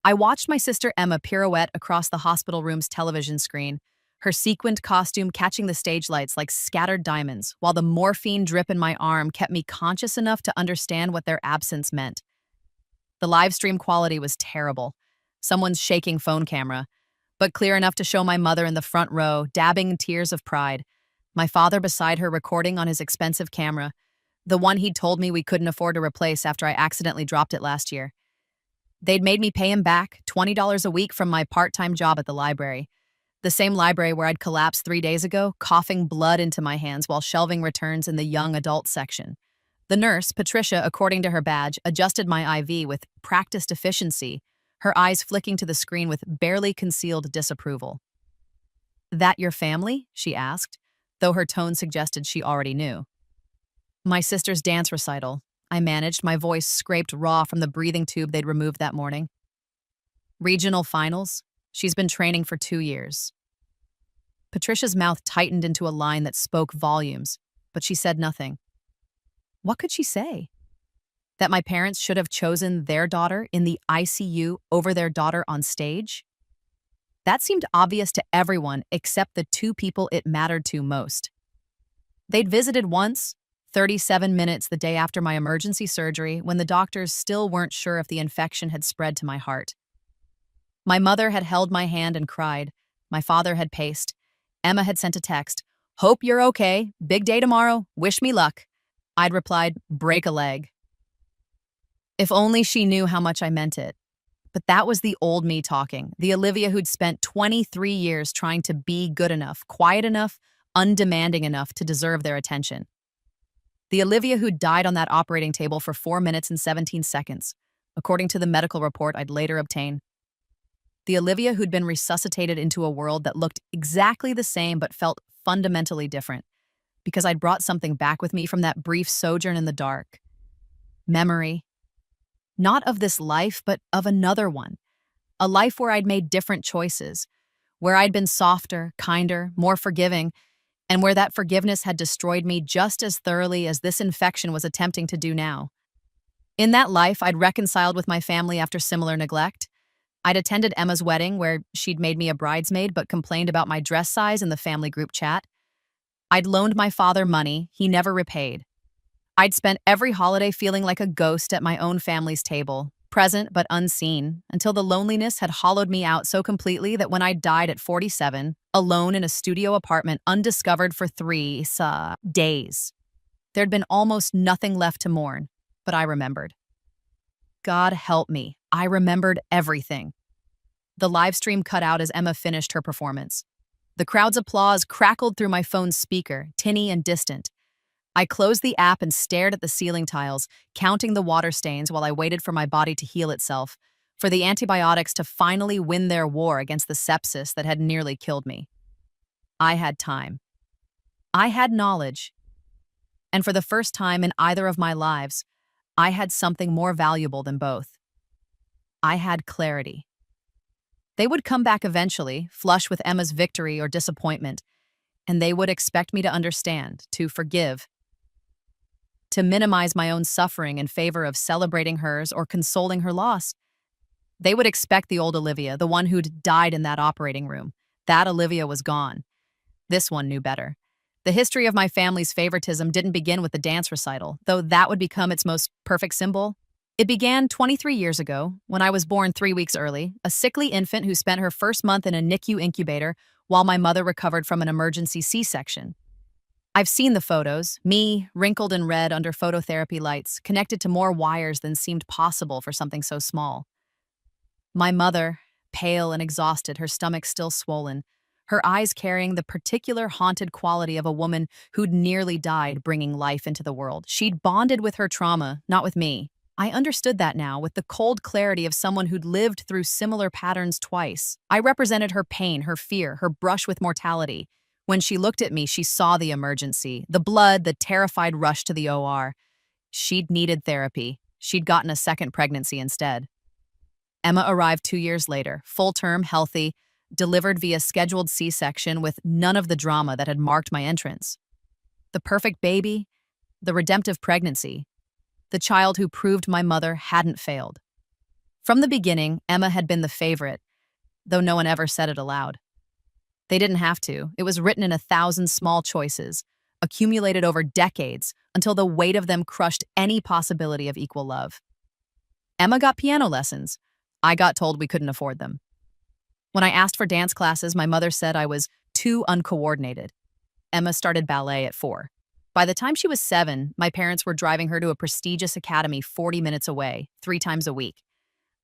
I watched my sister Emma pirouette across the hospital room's television screen, her sequined costume catching the stage lights like scattered diamonds, while the morphine drip in my arm kept me conscious enough to understand what their absence meant. The live stream quality was terrible. Someone's shaking phone camera, but clear enough to show my mother in the front row, dabbing tears of pride. My father beside her recording on his expensive camera, the one he'd told me we couldn't afford to replace after I accidentally dropped it last year. They'd made me pay him back $20 a week from my part-time job at the library. The same library where I'd collapsed 3 days ago, coughing blood into my hands while shelving returns in the young adult section. The nurse, Patricia, according to her badge, adjusted my IV with practiced efficiency, her eyes flicking to the screen with barely concealed disapproval. "That your family?" she asked, though her tone suggested she already knew. "My sister's dance recital," I managed, my voice scraped raw from the breathing tube they'd removed that morning. "Regional finals? She's been training for 2 years." Patricia's mouth tightened into a line that spoke volumes, but she said nothing. What could she say? That my parents should have chosen their daughter in the ICU over their daughter on stage? That seemed obvious to everyone except the two people it mattered to most. They'd visited once, 37 minutes the day after my emergency surgery, when the doctors still weren't sure if the infection had spread to my heart. My mother had held my hand and cried. My father had paced. Emma had sent a text. "Hope you're okay. Big day tomorrow. Wish me luck." I'd replied, "Break a leg." If only she knew how much I meant it. But that was the old me talking, the Olivia who'd spent 23 years trying to be good enough, quiet enough, undemanding enough to deserve their attention. The Olivia who died on that operating table for 4 minutes and 17 seconds, according to the medical report I'd later obtain. The Olivia who'd been resuscitated into a world that looked exactly the same but felt fundamentally different, because I'd brought something back with me from that brief sojourn in the dark. Memory. Not of this life, but of another one. A life where I'd made different choices, where I'd been softer, kinder, more forgiving, and where that forgiveness had destroyed me just as thoroughly as this infection was attempting to do now. In that life, I'd reconciled with my family after similar neglect. I'd attended Emma's wedding, where she'd made me a bridesmaid but complained about my dress size in the family group chat. I'd loaned my father money he never repaid. I'd spent every holiday feeling like a ghost at my own family's table, present but unseen, until the loneliness had hollowed me out so completely that when I died at 47, alone in a studio apartment undiscovered for 3 days, there'd been almost nothing left to mourn, but I remembered. God help me, I remembered everything. The live stream cut out as Emma finished her performance. The crowd's applause crackled through my phone's speaker, tinny and distant. I closed the app and stared at the ceiling tiles, counting the water stains while I waited for my body to heal itself, for the antibiotics to finally win their war against the sepsis that had nearly killed me. I had time. I had knowledge. And for the first time in either of my lives, I had something more valuable than both. I had clarity. They would come back eventually, flush with Emma's victory or disappointment, and they would expect me to understand, to forgive, to minimize my own suffering in favor of celebrating hers or consoling her loss. They would expect the old Olivia, the one who'd died in that operating room. That Olivia was gone. This one knew better. The history of my family's favoritism didn't begin with the dance recital, though that would become its most perfect symbol. It began 23 years ago, when I was born 3 weeks early, a sickly infant who spent her first month in a NICU incubator while my mother recovered from an emergency C-section. I've seen the photos, me, wrinkled and red under phototherapy lights, connected to more wires than seemed possible for something so small. My mother, pale and exhausted, her stomach still swollen, her eyes carrying the particular haunted quality of a woman who'd nearly died bringing life into the world. She'd bonded with her trauma, not with me. I understood that now with the cold clarity of someone who'd lived through similar patterns twice. I represented her pain, her fear, her brush with mortality. When she looked at me, she saw the emergency, the blood, the terrified rush to the OR. She'd needed therapy. She'd gotten a second pregnancy instead. Emma arrived 2 years later, full-term, healthy, delivered via scheduled C-section with none of the drama that had marked my entrance. The perfect baby, the redemptive pregnancy, the child who proved my mother hadn't failed. From the beginning, Emma had been the favorite, though no one ever said it aloud. They didn't have to. It was written in 1,000 small choices, accumulated over decades, until the weight of them crushed any possibility of equal love. Emma got piano lessons. I got told we couldn't afford them. When I asked for dance classes, my mother said I was too uncoordinated. Emma started ballet at 4. By the time she was 7, my parents were driving her to a prestigious academy 40 minutes away, 3 times a week.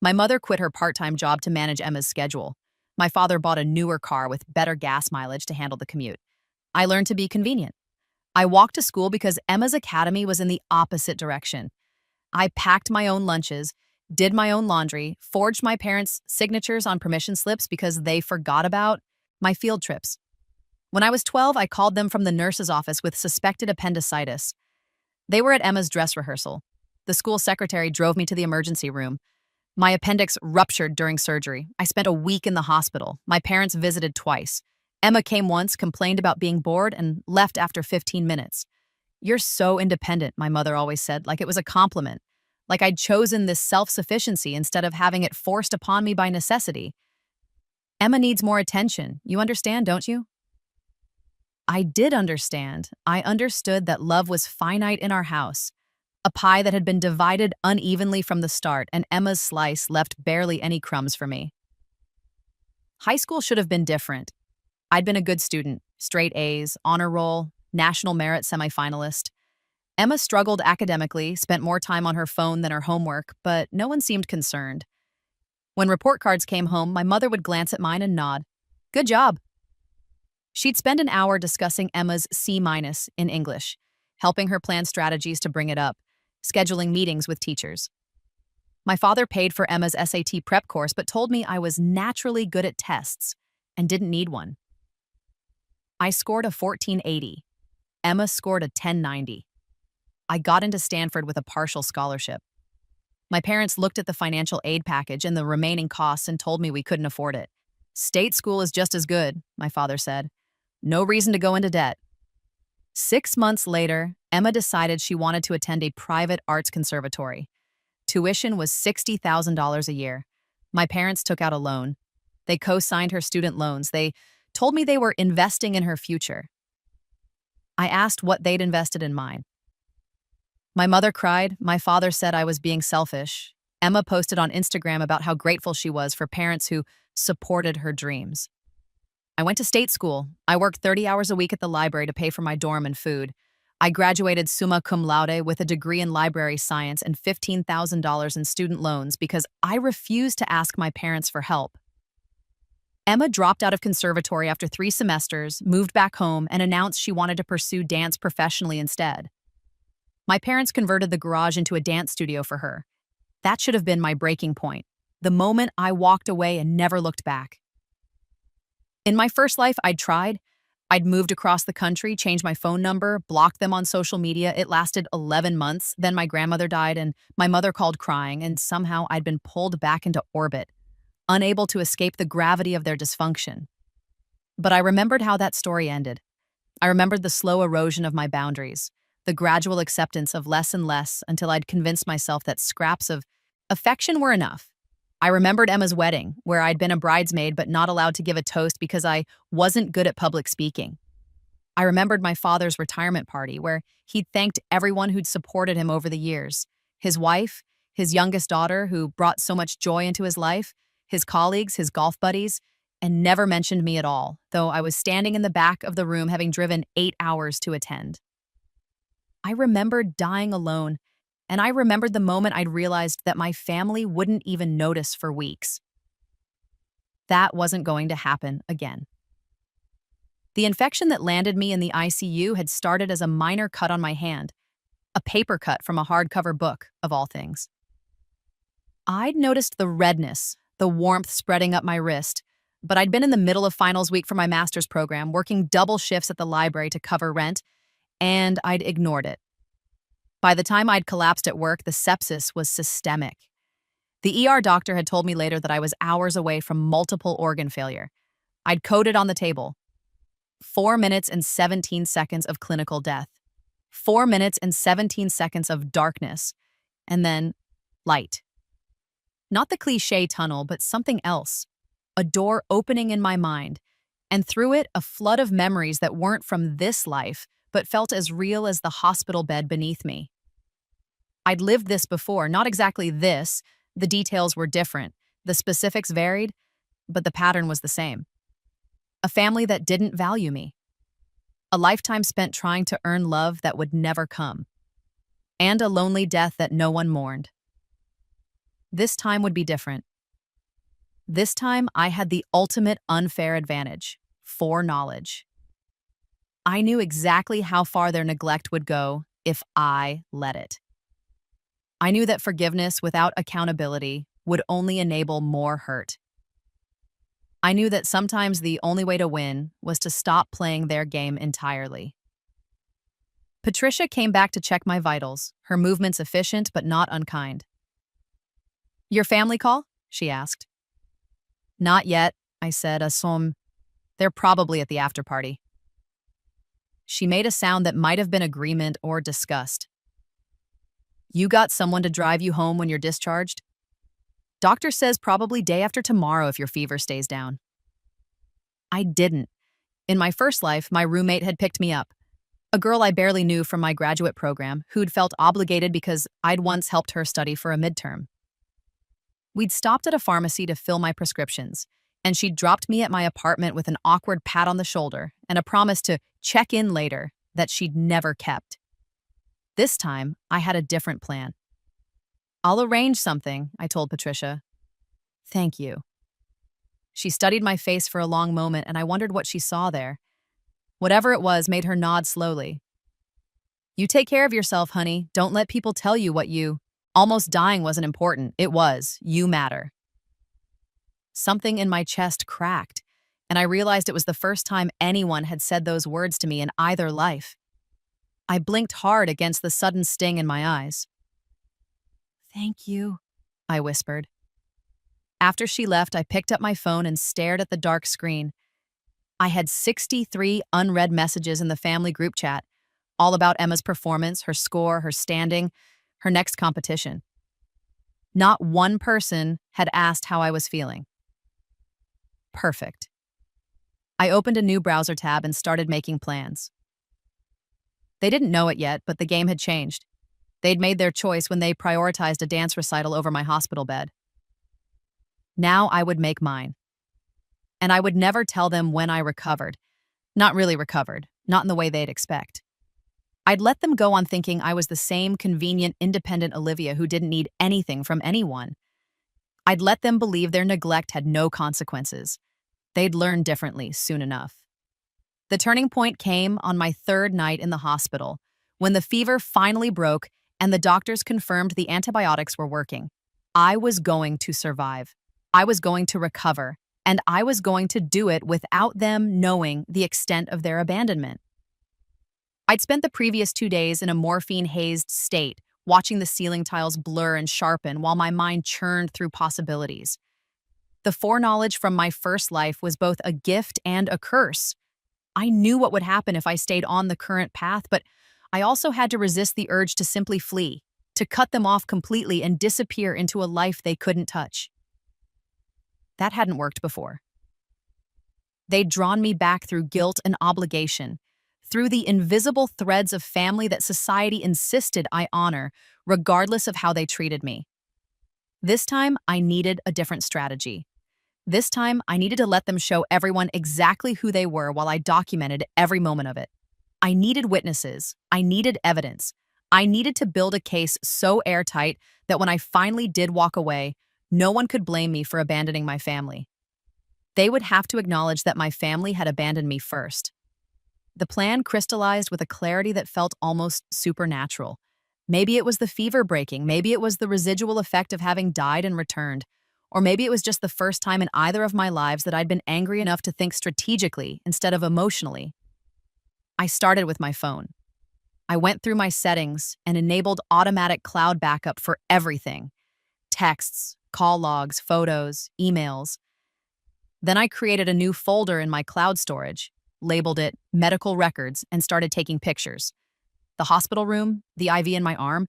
My mother quit her part-time job to manage Emma's schedule. My father bought a newer car with better gas mileage to handle the commute. I learned to be convenient. I walked to school because Emma's academy was in the opposite direction. I packed my own lunches, did my own laundry, forged my parents' signatures on permission slips because they forgot about my field trips. When I was 12, I called them from the nurse's office with suspected appendicitis. They were at Emma's dress rehearsal. The school secretary drove me to the emergency room. My appendix ruptured during surgery. I spent a week in the hospital. My parents visited twice. Emma came once, complained about being bored, and left after 15 minutes. "You're so independent," my mother always said, like it was a compliment. Like I'd chosen this self-sufficiency instead of having it forced upon me by necessity. "Emma needs more attention. You understand, don't you?" I did understand. I understood that love was finite in our house. A pie that had been divided unevenly from the start, and Emma's slice left barely any crumbs for me. High school should have been different. I'd been a good student, straight A's, honor roll, national merit semifinalist. Emma struggled academically, spent more time on her phone than her homework, but no one seemed concerned. When report cards came home, my mother would glance at mine and nod. "Good job." She'd spend an hour discussing Emma's C- in English, helping her plan strategies to bring it up, scheduling meetings with teachers. My father paid for Emma's SAT prep course but told me I was naturally good at tests and didn't need one. I scored a 1480. Emma scored a 1090. I got into Stanford with a partial scholarship. My parents looked at the financial aid package and the remaining costs and told me we couldn't afford it. "State school is just as good," my father said. "No reason to go into debt." 6 months later, Emma decided she wanted to attend a private arts conservatory. Tuition was $60,000 a year. My parents took out a loan. They co-signed her student loans. They told me they were investing in her future. I asked what they'd invested in mine. My mother cried. My father said I was being selfish. Emma posted on Instagram about how grateful she was for parents who supported her dreams. I went to state school. I worked 30 hours a week at the library to pay for my dorm and food. I graduated summa cum laude with a degree in library science and $15,000 in student loans because I refused to ask my parents for help. Emma dropped out of conservatory after 3 semesters, moved back home, and announced she wanted to pursue dance professionally instead. My parents converted the garage into a dance studio for her. That should have been my breaking point, the moment I walked away and never looked back. In my first life, I'd tried. I'd moved across the country, changed my phone number, blocked them on social media. It lasted 11 months. Then my grandmother died and my mother called crying, and somehow I'd been pulled back into orbit, unable to escape the gravity of their dysfunction. But I remembered how that story ended. I remembered the slow erosion of my boundaries, the gradual acceptance of less and less until I'd convinced myself that scraps of affection were enough. I remembered Emma's wedding, where I'd been a bridesmaid but not allowed to give a toast because I wasn't good at public speaking. I remembered my father's retirement party, where he'd thanked everyone who'd supported him over the years. His wife, his youngest daughter, who brought so much joy into his life, his colleagues, his golf buddies, and never mentioned me at all, though I was standing in the back of the room having driven 8 hours to attend. I remembered dying alone, and I remembered the moment I'd realized that my family wouldn't even notice for weeks. That wasn't going to happen again. The infection that landed me in the ICU had started as a minor cut on my hand, a paper cut from a hardcover book, of all things. I'd noticed the redness, the warmth spreading up my wrist, but I'd been in the middle of finals week for my master's program, working double shifts at the library to cover rent, and I'd ignored it. By the time I'd collapsed at work, the sepsis was systemic. The ER doctor had told me later that I was hours away from multiple organ failure. I'd coded on the table: 4 minutes and 17 seconds of clinical death, 4 minutes and 17 seconds of darkness, and then light. Not the cliché tunnel, but something else. A door opening in my mind, and through it, a flood of memories that weren't from this life, but felt as real as the hospital bed beneath me. I'd lived this before, not exactly this. The details were different. The specifics varied, but the pattern was the same. A family that didn't value me. A lifetime spent trying to earn love that would never come. And a lonely death that no one mourned. This time would be different. This time, I had the ultimate unfair advantage: foreknowledge. I knew exactly how far their neglect would go if I let it. I knew that forgiveness without accountability would only enable more hurt. I knew that sometimes the only way to win was to stop playing their game entirely. Patricia came back to check my vitals, her movements efficient but not unkind. "Your family call?" she asked. "Not yet," I said, "assume they're probably at the after party." She made a sound that might have been agreement or disgust. "You got someone to drive you home when you're discharged?" "Doctor says probably day after tomorrow if your fever stays down." I didn't. In my first life, my roommate had picked me up. A girl I barely knew from my graduate program who'd felt obligated because I'd once helped her study for a midterm. We'd stopped at a pharmacy to fill my prescriptions, and she'd dropped me at my apartment with an awkward pat on the shoulder and a promise to check in later that she'd never kept. This time, I had a different plan. "I'll arrange something," I told Patricia. "Thank you." She studied my face for a long moment, and I wondered what she saw there. Whatever it was made her nod slowly. "You take care of yourself, honey. Don't let people tell you what you... Almost dying wasn't important. It was. You matter." Something in my chest cracked, and I realized it was the first time anyone had said those words to me in either life. I blinked hard against the sudden sting in my eyes. "Thank you," I whispered. After she left, I picked up my phone and stared at the dark screen. I had 63 unread messages in the family group chat, all about Emma's performance, her score, her standing, her next competition. Not one person had asked how I was feeling. Perfect. I opened a new browser tab and started making plans. They didn't know it yet, but the game had changed. They'd made their choice when they prioritized a dance recital over my hospital bed. Now I would make mine. And I would never tell them when I recovered. Not really recovered, not in the way they'd expect. I'd let them go on thinking I was the same convenient, independent Olivia who didn't need anything from anyone. I'd let them believe their neglect had no consequences. They'd learn differently soon enough. The turning point came on my third night in the hospital, when the fever finally broke and the doctors confirmed the antibiotics were working. I was going to survive. I was going to recover, and I was going to do it without them knowing the extent of their abandonment. I'd spent the previous 2 days in a morphine-hazed state, watching the ceiling tiles blur and sharpen while my mind churned through possibilities. The foreknowledge from my first life was both a gift and a curse. I knew what would happen if I stayed on the current path, but I also had to resist the urge to simply flee, to cut them off completely and disappear into a life they couldn't touch. That hadn't worked before. They'd drawn me back through guilt and obligation, through the invisible threads of family that society insisted I honor, regardless of how they treated me. This time, I needed a different strategy. This time, I needed to let them show everyone exactly who they were while I documented every moment of it. I needed witnesses. I needed evidence. I needed to build a case so airtight that when I finally did walk away, no one could blame me for abandoning my family. They would have to acknowledge that my family had abandoned me first. The plan crystallized with a clarity that felt almost supernatural. Maybe it was the fever breaking, maybe it was the residual effect of having died and returned, or maybe it was just the first time in either of my lives that I'd been angry enough to think strategically instead of emotionally. I started with my phone. I went through my settings and enabled automatic cloud backup for everything: texts, call logs, photos, emails. Then I created a new folder in my cloud storage, labeled it Medical Records, and started taking pictures. The hospital room, the IV in my arm,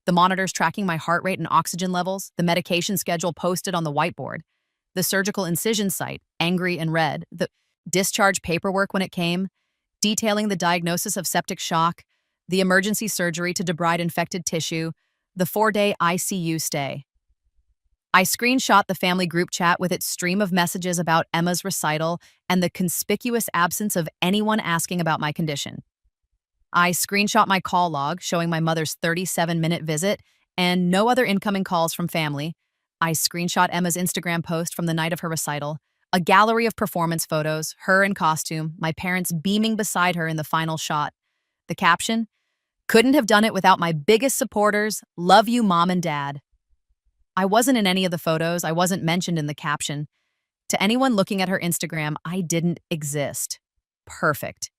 The monitors tracking my heart rate and oxygen levels, the medication schedule posted on the whiteboard, the surgical incision site, angry and red, the discharge paperwork when it came, detailing the diagnosis of septic shock, the emergency surgery to debride infected tissue, the 4-day ICU stay. I screenshot the family group chat with its stream of messages about Emma's recital and the conspicuous absence of anyone asking about my condition. I screenshot my call log showing my mother's 37-minute visit and no other incoming calls from family. I screenshot Emma's Instagram post from the night of her recital, a gallery of performance photos, her in costume, my parents beaming beside her in the final shot. The caption, "Couldn't have done it without my biggest supporters. Love you, Mom and Dad." I wasn't in any of the photos. I wasn't mentioned in the caption. To anyone looking at her Instagram, I didn't exist. Perfect.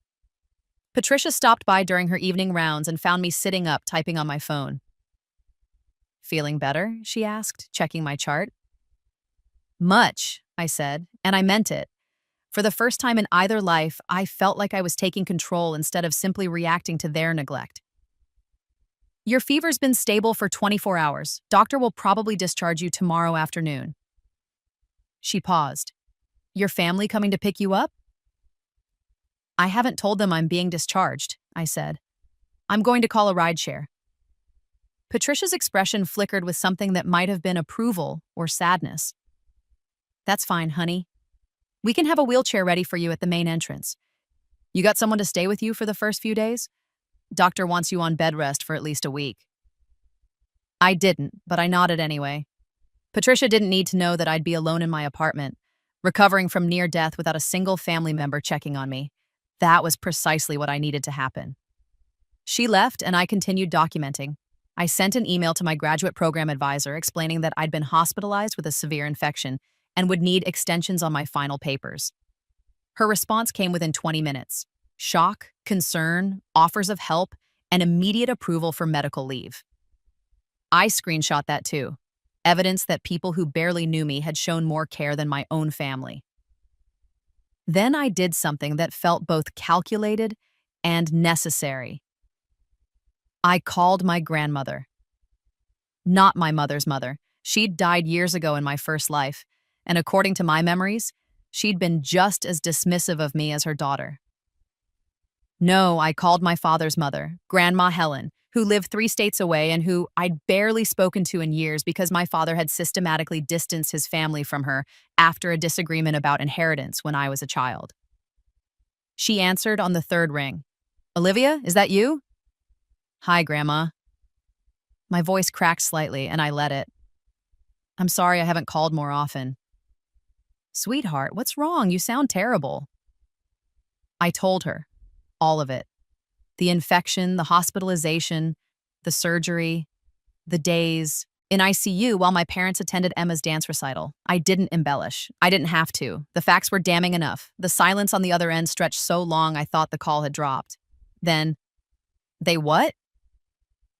Patricia stopped by during her evening rounds and found me sitting up typing on my phone. "Feeling better?" she asked, checking my chart. "Much," I said, and I meant it. For the first time in either life, I felt like I was taking control instead of simply reacting to their neglect. "Your fever's been stable for 24 hours. Doctor will probably discharge you tomorrow afternoon." She paused. "Your family coming to pick you up?" "I haven't told them I'm being discharged," I said. "I'm going to call a rideshare." Patricia's expression flickered with something that might have been approval or sadness. "That's fine, honey. We can have a wheelchair ready for you at the main entrance. You got someone to stay with you for the first few days? Doctor wants you on bed rest for at least a week." I didn't, but I nodded anyway. Patricia didn't need to know that I'd be alone in my apartment, recovering from near death without a single family member checking on me. That was precisely what I needed to happen. She left, and I continued documenting. I sent an email to my graduate program advisor explaining that I'd been hospitalized with a severe infection and would need extensions on my final papers. Her response came within 20 minutes. Shock, concern, offers of help, and immediate approval for medical leave. I screenshot that too, evidence that people who barely knew me had shown more care than my own family. Then I did something that felt both calculated and necessary. I called my grandmother. Not my mother's mother. She'd died years ago in my first life, and according to my memories, she'd been just as dismissive of me as her daughter. No, I called my father's mother, Grandma Helen, who lived 3 states away and who I'd barely spoken to in years because my father had systematically distanced his family from her after a disagreement about inheritance when I was a child. She answered on the 3rd ring. "Olivia, is that you?" "Hi, Grandma." My voice cracked slightly, and I let it. "I'm sorry I haven't called more often." "Sweetheart, what's wrong? You sound terrible." I told her. All of it. The infection, the hospitalization, the surgery, the days in ICU while my parents attended Emma's dance recital. I didn't embellish. I didn't have to. The facts were damning enough. The silence on the other end stretched so long I thought the call had dropped. Then, "They what?"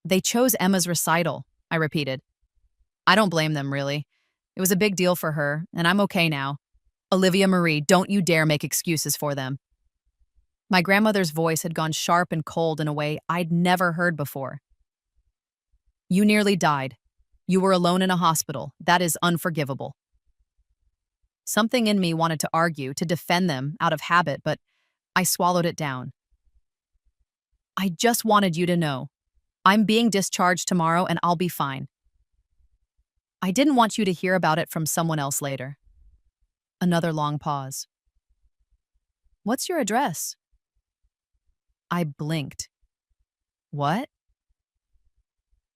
"They chose Emma's recital," I repeated. "I don't blame them, really. It was a big deal for her, and I'm okay now. Olivia Marie, don't you dare make excuses for them." My grandmother's voice had gone sharp and cold in a way I'd never heard before. "You nearly died. You were alone in a hospital. That is unforgivable." Something in me wanted to argue, to defend them out of habit, but I swallowed it down. "I just wanted you to know. I'm being discharged tomorrow and I'll be fine. I didn't want you to hear about it from someone else later." Another long pause. "What's your address?" I blinked. "What?"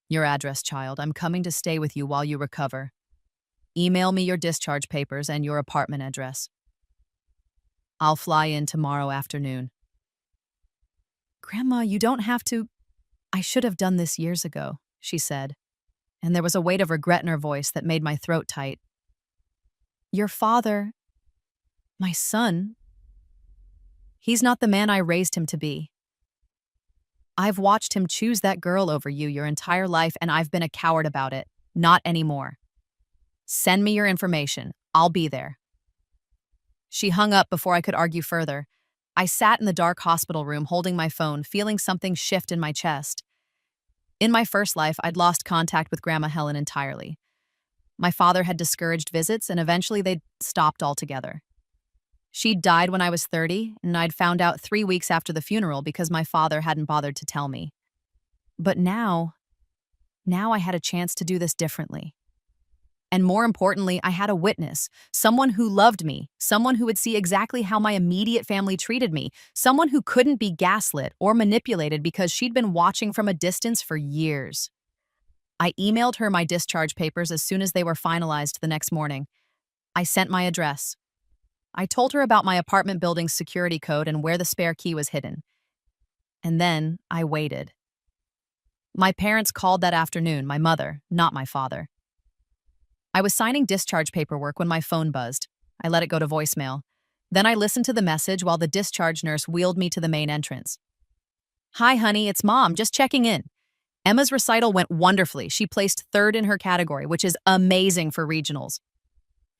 "Your address, child. I'm coming to stay with you while you recover. Email me your discharge papers and your apartment address. I'll fly in tomorrow afternoon." "Grandma, you don't have to—" "I should have done this years ago," she said, and there was a weight of regret in her voice that made my throat tight. "Your father, my son, he's not the man I raised him to be. I've watched him choose that girl over you your entire life, and I've been a coward about it. Not anymore. Send me your information. I'll be there." She hung up before I could argue further. I sat in the dark hospital room holding my phone, feeling something shift in my chest. In my first life, I'd lost contact with Grandma Helen entirely. My father had discouraged visits, and eventually they'd stopped altogether. She died when I was 30, and I'd found out 3 weeks after the funeral because my father hadn't bothered to tell me. But now I had a chance to do this differently. And more importantly, I had a witness, someone who loved me, someone who would see exactly how my immediate family treated me, someone who couldn't be gaslit or manipulated because she'd been watching from a distance for years. I emailed her my discharge papers as soon as they were finalized the next morning. I sent my address. I told her about my apartment building's security code and where the spare key was hidden. And then I waited. My parents called that afternoon, my mother, not my father. I was signing discharge paperwork when my phone buzzed. I let it go to voicemail. Then I listened to the message while the discharge nurse wheeled me to the main entrance. "Hi, honey, it's Mom, just checking in. Emma's recital went wonderfully. She placed third in her category, which is amazing for regionals.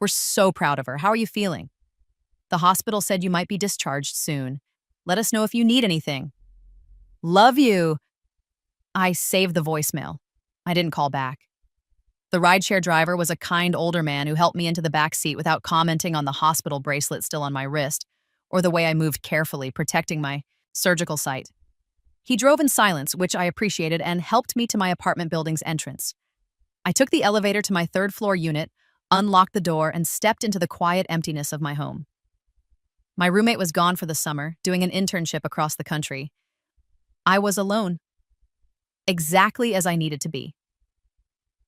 We're so proud of her. How are you feeling? The hospital said you might be discharged soon. Let us know if you need anything. Love you." I saved the voicemail. I didn't call back. The rideshare driver was a kind older man who helped me into the back seat without commenting on the hospital bracelet still on my wrist, or the way I moved carefully, protecting my surgical site. He drove in silence, which I appreciated, and helped me to my apartment building's entrance. I took the elevator to my third-floor unit, unlocked the door, and stepped into the quiet emptiness of my home. My roommate was gone for the summer, doing an internship across the country. I was alone, exactly as I needed to be.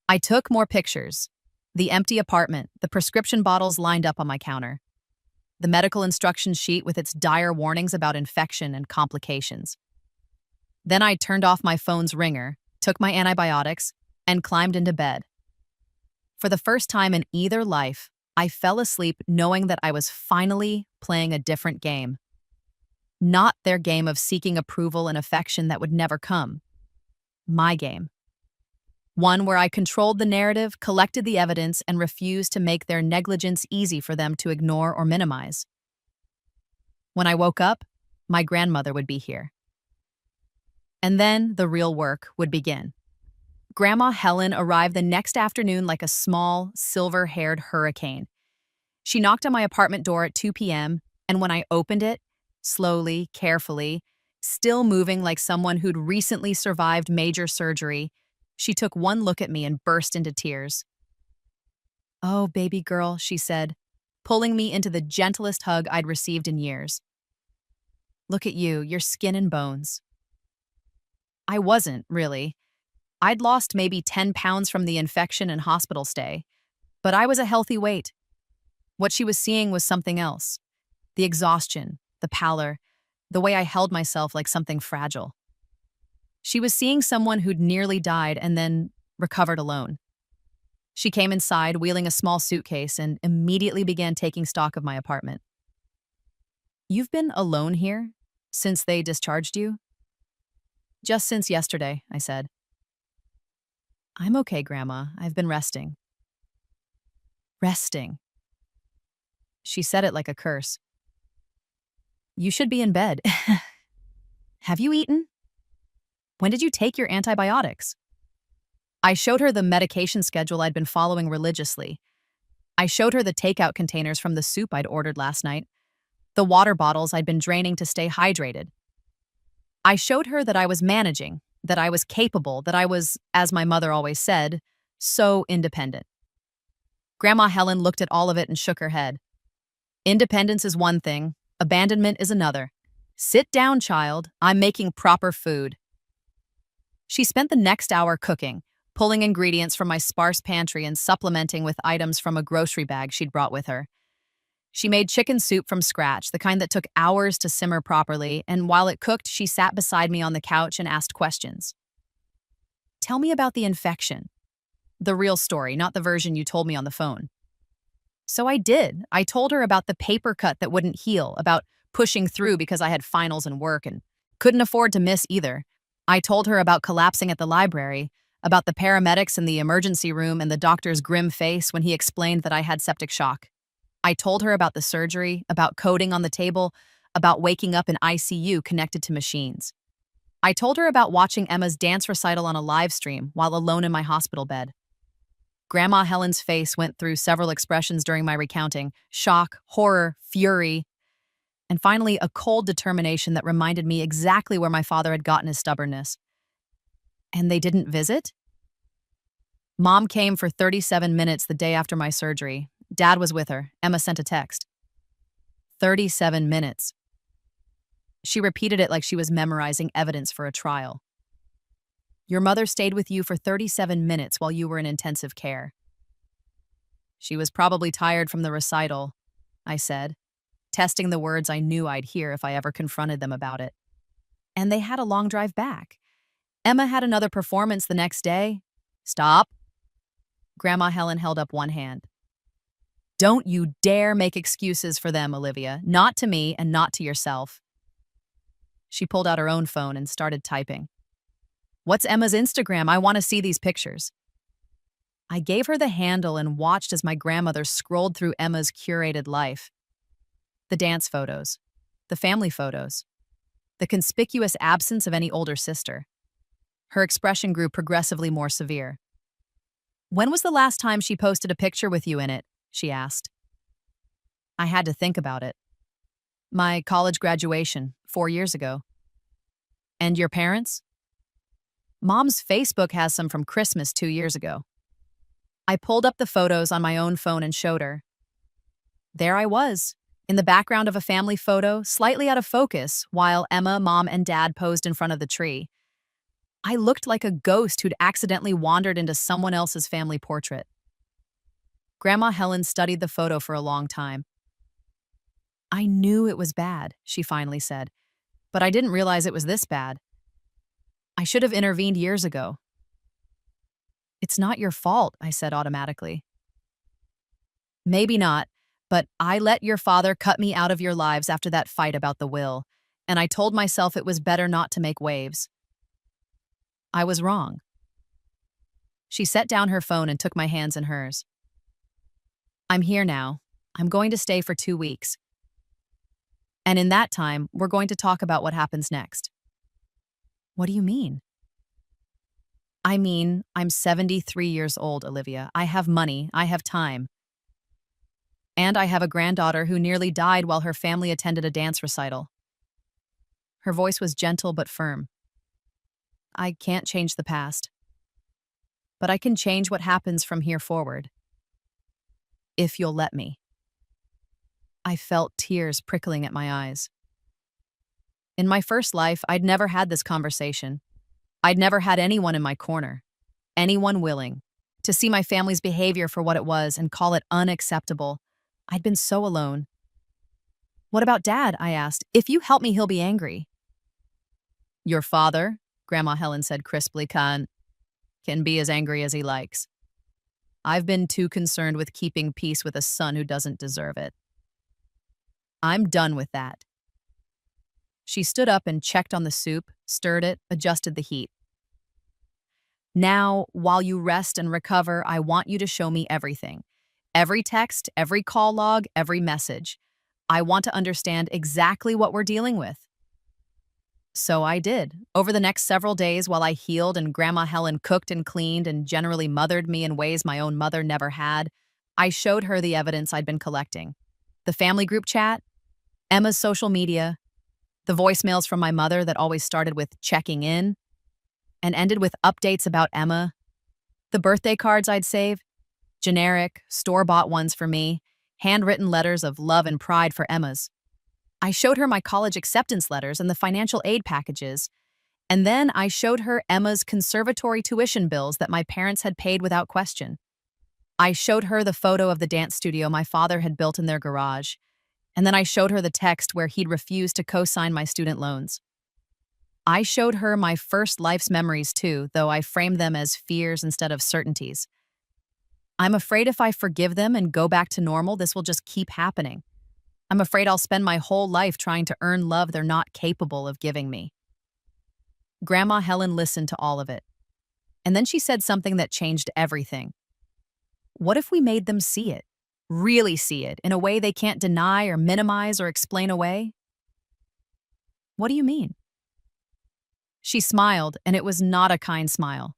I took more pictures. The empty apartment, the prescription bottles lined up on my counter, the medical instruction sheet with its dire warnings about infection and complications. Then I turned off my phone's ringer, took my antibiotics, and climbed into bed. For the first time in either life, I fell asleep knowing that I was finally playing a different game. Not their game of seeking approval and affection that would never come. My game. One where I controlled the narrative, collected the evidence, and refused to make their negligence easy for them to ignore or minimize. When I woke up, my grandmother would be here. And then the real work would begin. Grandma Helen arrived the next afternoon like a small, silver-haired hurricane. She knocked on my apartment door at 2 p.m., and when I opened it, slowly, carefully, still moving like someone who'd recently survived major surgery, she took one look at me and burst into tears. "Oh, baby girl," she said, pulling me into the gentlest hug I'd received in years. "Look at you, you're skin and bones." I wasn't, really. I'd lost maybe 10 pounds from the infection and hospital stay, but I was a healthy weight. What she was seeing was something else. The exhaustion, the pallor, the way I held myself like something fragile. She was seeing someone who'd nearly died and then recovered alone. She came inside, wheeling a small suitcase, and immediately began taking stock of my apartment. "You've been alone here since they discharged you?" "Just since yesterday," I said. "I'm okay, Grandma. I've been resting." Resting. She said it like a curse. "You should be in bed." "Have you eaten? When did you take your antibiotics?" I showed her the medication schedule I'd been following religiously. I showed her the takeout containers from the soup I'd ordered last night, the water bottles I'd been draining to stay hydrated. I showed her that I was managing, that I was capable, that I was, as my mother always said, so independent. Grandma Helen looked at all of it and shook her head. "Independence is one thing, abandonment is another. Sit down, child. I'm making proper food." She spent the next hour cooking, pulling ingredients from my sparse pantry and supplementing with items from a grocery bag she'd brought with her. She made chicken soup from scratch, the kind that took hours to simmer properly, and while it cooked, she sat beside me on the couch and asked questions. "Tell me about the infection. The real story, not the version you told me on the phone." So I did. I told her about the paper cut that wouldn't heal, about pushing through because I had finals and work and couldn't afford to miss either. I told her about collapsing at the library, about the paramedics in the emergency room and the doctor's grim face when he explained that I had septic shock. I told her about the surgery, about coding on the table, about waking up in ICU connected to machines. I told her about watching Emma's dance recital on a live stream while alone in my hospital bed. Grandma Helen's face went through several expressions during my recounting: shock, horror, fury, and finally a cold determination that reminded me exactly where my father had gotten his stubbornness. And they didn't visit? Mom came for 37 minutes the day after my surgery. Dad was with her. Emma sent a text. 37 minutes. She repeated it like she was memorizing evidence for a trial. Your mother stayed with you for 37 minutes while you were in intensive care. She was probably tired from the recital, I said, testing the words I knew I'd hear if I ever confronted them about it. And they had a long drive back. Emma had another performance the next day. Stop. Grandma Helen held up one hand. Don't you dare make excuses for them, Olivia. Not to me and not to yourself. She pulled out her own phone and started typing. What's Emma's Instagram? I want to see these pictures. I gave her the handle and watched as my grandmother scrolled through Emma's curated life. The dance photos, the family photos, the conspicuous absence of any older sister. Her expression grew progressively more severe. When was the last time she posted a picture with you in it? She asked. I had to think about it. My college graduation, 4 years ago. And your parents? Mom's Facebook has some from Christmas 2 years ago. I pulled up the photos on my own phone and showed her. There I was, in the background of a family photo, slightly out of focus, while Emma, Mom, and Dad posed in front of the tree. I looked like a ghost who'd accidentally wandered into someone else's family portrait. Grandma Helen studied the photo for a long time. I knew it was bad, she finally said, but I didn't realize it was this bad. I should have intervened years ago. It's not your fault, I said automatically. Maybe not, but I let your father cut me out of your lives after that fight about the will, and I told myself it was better not to make waves. I was wrong. She set down her phone and took my hands in hers. I'm here now. I'm going to stay for 2 weeks. And in that time, we're going to talk about what happens next. What do you mean? I mean, I'm 73 years old, Olivia. I have money. I have time. And I have a granddaughter who nearly died while her family attended a dance recital. Her voice was gentle but firm. I can't change the past. But I can change what happens from here forward. If you'll let me. I felt tears prickling at my eyes. In my first life, I'd never had this conversation. I'd never had anyone in my corner, anyone willing, to see my family's behavior for what it was and call it unacceptable. I'd been so alone. What about Dad? I asked. If you help me, he'll be angry. Your father, Grandma Helen said crisply, can be as angry as he likes. I've been too concerned with keeping peace with a son who doesn't deserve it. I'm done with that. She stood up and checked on the soup, stirred it, adjusted the heat. Now, while you rest and recover, I want you to show me everything. Every text, every call log, every message. I want to understand exactly what we're dealing with. So I did. Over the next several days while I healed and Grandma Helen cooked and cleaned and generally mothered me in ways my own mother never had, I showed her the evidence I'd been collecting. The family group chat, Emma's social media, the voicemails from my mother that always started with checking in and ended with updates about Emma, the birthday cards I'd saved, generic, store-bought ones for me, handwritten letters of love and pride for Emma's. I showed her my college acceptance letters and the financial aid packages, and then I showed her Emma's conservatory tuition bills that my parents had paid without question. I showed her the photo of the dance studio my father had built in their garage, and then I showed her the text where he'd refused to co-sign my student loans. I showed her my first life's memories too, though I framed them as fears instead of certainties. I'm afraid if I forgive them and go back to normal, this will just keep happening. I'm afraid I'll spend my whole life trying to earn love they're not capable of giving me. Grandma Helen listened to all of it. And then she said something that changed everything. What if we made them see it? Really see it, in a way they can't deny or minimize or explain away? What do you mean? She smiled, and it was not a kind smile.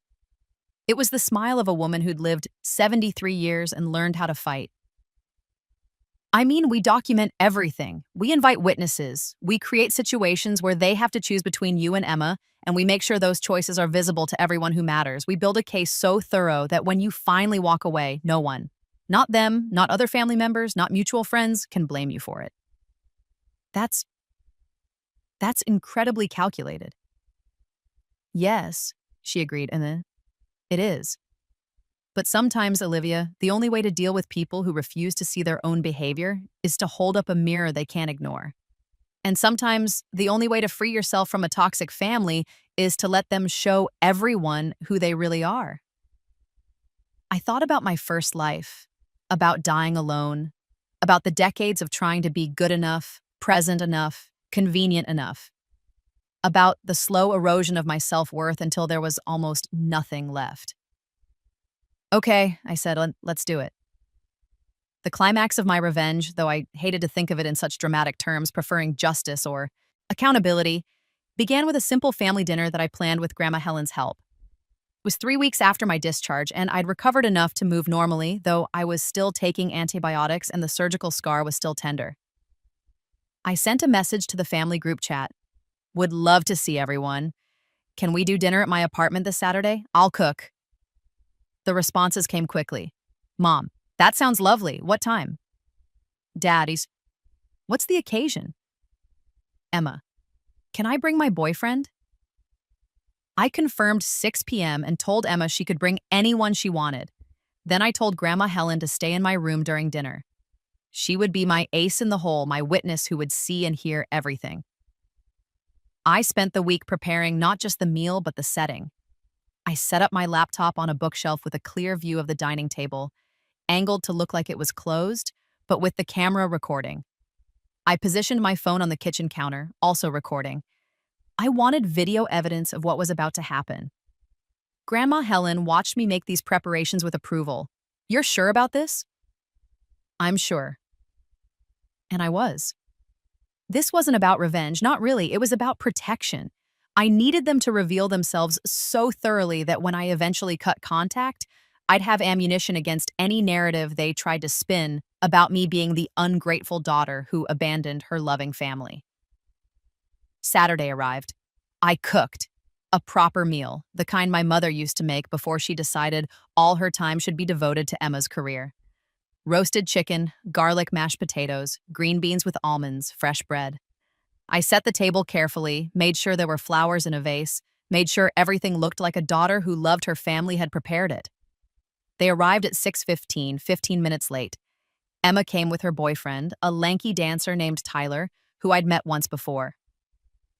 It was the smile of a woman who'd lived 73 years and learned how to fight. I mean, we document everything. We invite witnesses. We create situations where they have to choose between you and Emma, and we make sure those choices are visible to everyone who matters. We build a case so thorough that when you finally walk away, no one, not them, not other family members, not mutual friends, can blame you for it. That's incredibly calculated. Yes, she agreed, and then it is. But sometimes, Olivia, the only way to deal with people who refuse to see their own behavior is to hold up a mirror they can't ignore. And sometimes, the only way to free yourself from a toxic family is to let them show everyone who they really are. I thought about my first life, about dying alone, about the decades of trying to be good enough, present enough, convenient enough, about the slow erosion of my self-worth until there was almost nothing left. Okay, I said, let's do it. The climax of my revenge, though I hated to think of it in such dramatic terms, preferring justice or accountability, began with a simple family dinner that I planned with Grandma Helen's help. It was 3 weeks after my discharge, and I'd recovered enough to move normally, though I was still taking antibiotics and the surgical scar was still tender. I sent a message to the family group chat. Would love to see everyone. Can we do dinner at my apartment this Saturday? I'll cook. The responses came quickly. Mom, that sounds lovely. What time? Daddy's. What's the occasion? Emma, can I bring my boyfriend? I confirmed 6 p.m. and told Emma she could bring anyone she wanted. Then I told Grandma Helen to stay in my room during dinner. She would be my ace in the hole, my witness who would see and hear everything. I spent the week preparing not just the meal, but the setting. I set up my laptop on a bookshelf with a clear view of the dining table, angled to look like it was closed, but with the camera recording. I positioned my phone on the kitchen counter, also recording. I wanted video evidence of what was about to happen. Grandma Helen watched me make these preparations with approval. You're sure about this? I'm sure. And I was. This wasn't about revenge, not really. It was about protection. I needed them to reveal themselves so thoroughly that when I eventually cut contact, I'd have ammunition against any narrative they tried to spin about me being the ungrateful daughter who abandoned her loving family. Saturday arrived. I cooked. A proper meal, the kind my mother used to make before she decided all her time should be devoted to Emma's career. Roasted chicken, garlic mashed potatoes, green beans with almonds, fresh bread. I set the table carefully, made sure there were flowers in a vase, made sure everything looked like a daughter who loved her family had prepared it. They arrived at 6:15, 15 minutes late. Emma came with her boyfriend, a lanky dancer named Tyler, who I'd met once before.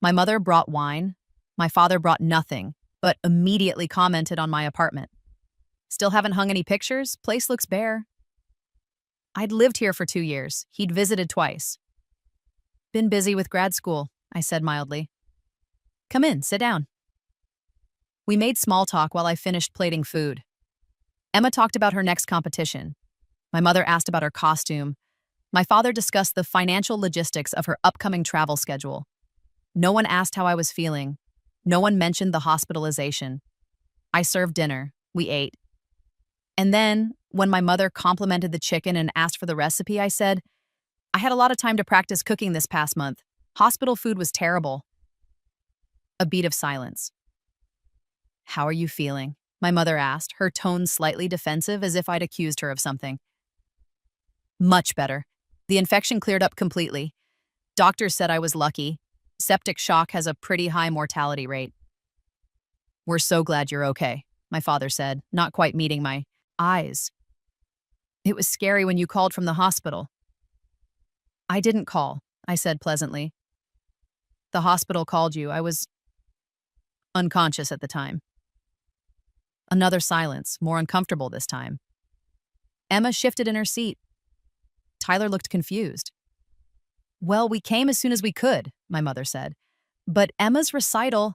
My mother brought wine. My father brought nothing, but immediately commented on my apartment. Still haven't hung any pictures? Place looks bare. I'd lived here for 2 years. He'd visited twice. Been busy with grad school, I said mildly. Come in, sit down. We made small talk while I finished plating food. Emma talked about her next competition. My mother asked about her costume. My father discussed the financial logistics of her upcoming travel schedule. No one asked how I was feeling. No one mentioned the hospitalization. I served dinner. We ate. And then, when my mother complimented the chicken and asked for the recipe, I said, I had a lot of time to practice cooking this past month. Hospital food was terrible. A beat of silence. How are you feeling? My mother asked, her tone slightly defensive as if I'd accused her of something. Much better. The infection cleared up completely. Doctors said I was lucky. Septic shock has a pretty high mortality rate. We're so glad you're okay, my father said, not quite meeting my eyes. It was scary when you called from the hospital. I didn't call, I said pleasantly. The hospital called you. I was unconscious at the time. Another silence, more uncomfortable this time. Emma shifted in her seat. Tyler looked confused. Well, we came as soon as we could, my mother said. But Emma's recital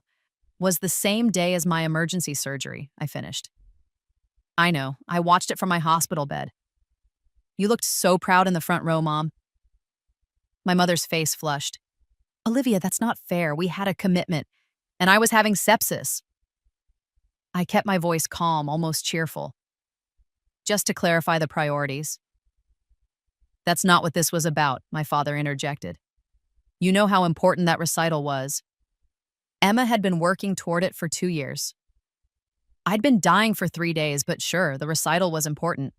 was the same day as my emergency surgery, I finished. I know. I watched it from my hospital bed. You looked so proud in the front row, Mom. My mother's face flushed. Olivia, that's not fair. We had a commitment. and I was having sepsis. I kept my voice calm, almost cheerful. Just to clarify the priorities. That's not what this was about, my father interjected. You know how important that recital was. Emma had been working toward it for 2 years. I'd been dying for 3 days, but sure, the recital was important.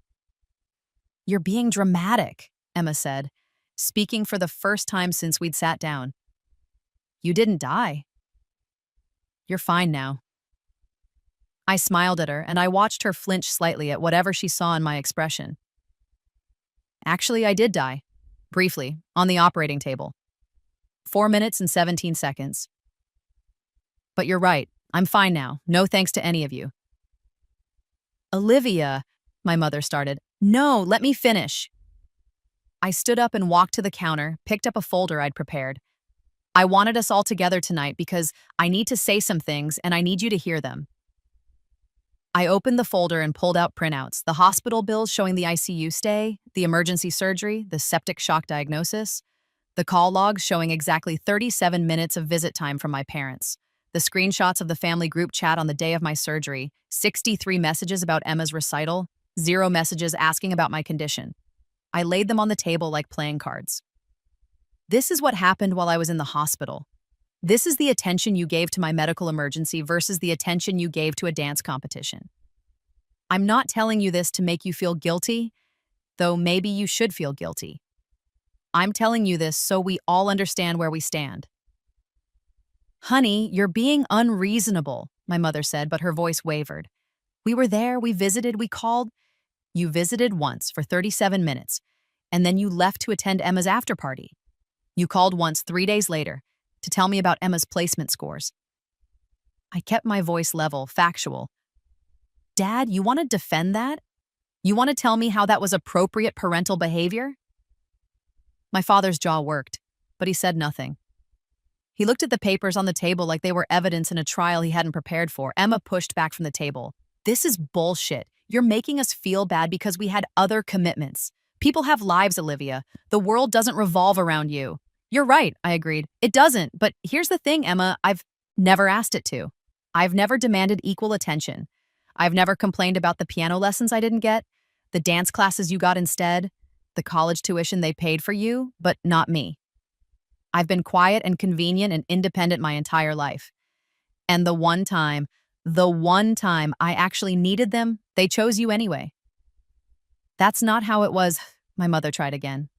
You're being dramatic, Emma said, speaking for the first time since we'd sat down. You didn't die. You're fine now. I smiled at her, and I watched her flinch slightly at whatever she saw in my expression. Actually, I did die. Briefly, on the operating table. 4 minutes and 17 seconds. But you're right. I'm fine now. No thanks to any of you. Olivia, my mother started. No, let me finish. I stood up and walked to the counter, picked up a folder I'd prepared. I wanted us all together tonight because I need to say some things and I need you to hear them. I opened the folder and pulled out printouts, the hospital bills showing the ICU stay, the emergency surgery, the septic shock diagnosis, the call logs showing exactly 37 minutes of visit time from my parents, the screenshots of the family group chat on the day of my surgery, 63 messages about Emma's recital, 0 messages asking about my condition. I laid them on the table like playing cards. This is what happened while I was in the hospital. This is the attention you gave to my medical emergency versus the attention you gave to a dance competition. I'm not telling you this to make you feel guilty, though maybe you should feel guilty. I'm telling you this so we all understand where we stand. Honey, you're being unreasonable, my mother said, but her voice wavered. We were there, we visited, we called. You visited once for 37 minutes, and then you left to attend Emma's after party. You called once 3 days later to tell me about Emma's placement scores. I kept my voice level, factual. Dad, you want to defend that? You want to tell me how that was appropriate parental behavior? My father's jaw worked, but he said nothing. He looked at the papers on the table like they were evidence in a trial he hadn't prepared for. Emma pushed back from the table. This is bullshit. You're making us feel bad because we had other commitments. People have lives, Olivia. The world doesn't revolve around you. You're right, I agreed. It doesn't, but here's the thing, Emma. I've never asked it to. I've never demanded equal attention. I've never complained about the piano lessons I didn't get, the dance classes you got instead, the college tuition they paid for you, but not me. I've been quiet and convenient and independent my entire life. And the one time I actually needed them, they chose you anyway. That's not how it was, my mother tried again.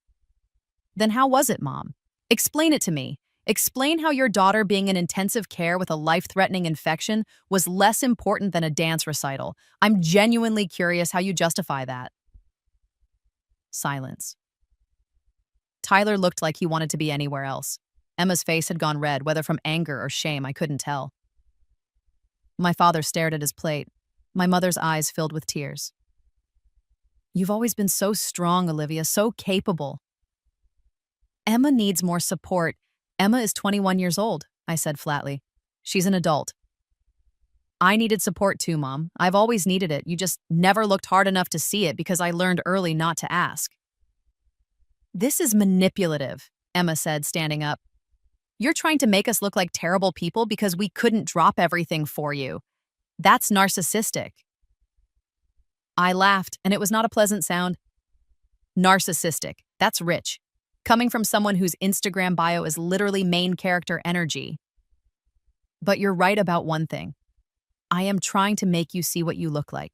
Then how was it, Mom? Explain it to me. Explain how your daughter being in intensive care with a life-threatening infection was less important than a dance recital. I'm genuinely curious how you justify that. Silence. Tyler looked like he wanted to be anywhere else. Emma's face had gone red, whether from anger or shame, I couldn't tell. My father stared at his plate. My mother's eyes filled with tears. You've always been so strong, Olivia, so capable. Emma needs more support. Emma is 21 years old, I said flatly. She's an adult. I needed support too, Mom. I've always needed it. You just never looked hard enough to see it because I learned early not to ask. This is manipulative, Emma said, standing up. You're trying to make us look like terrible people because we couldn't drop everything for you. That's narcissistic. I laughed, and it was not a pleasant sound. Narcissistic. That's rich. Coming from someone whose Instagram bio is literally main character energy. But you're right about one thing. I am trying to make you see what you look like.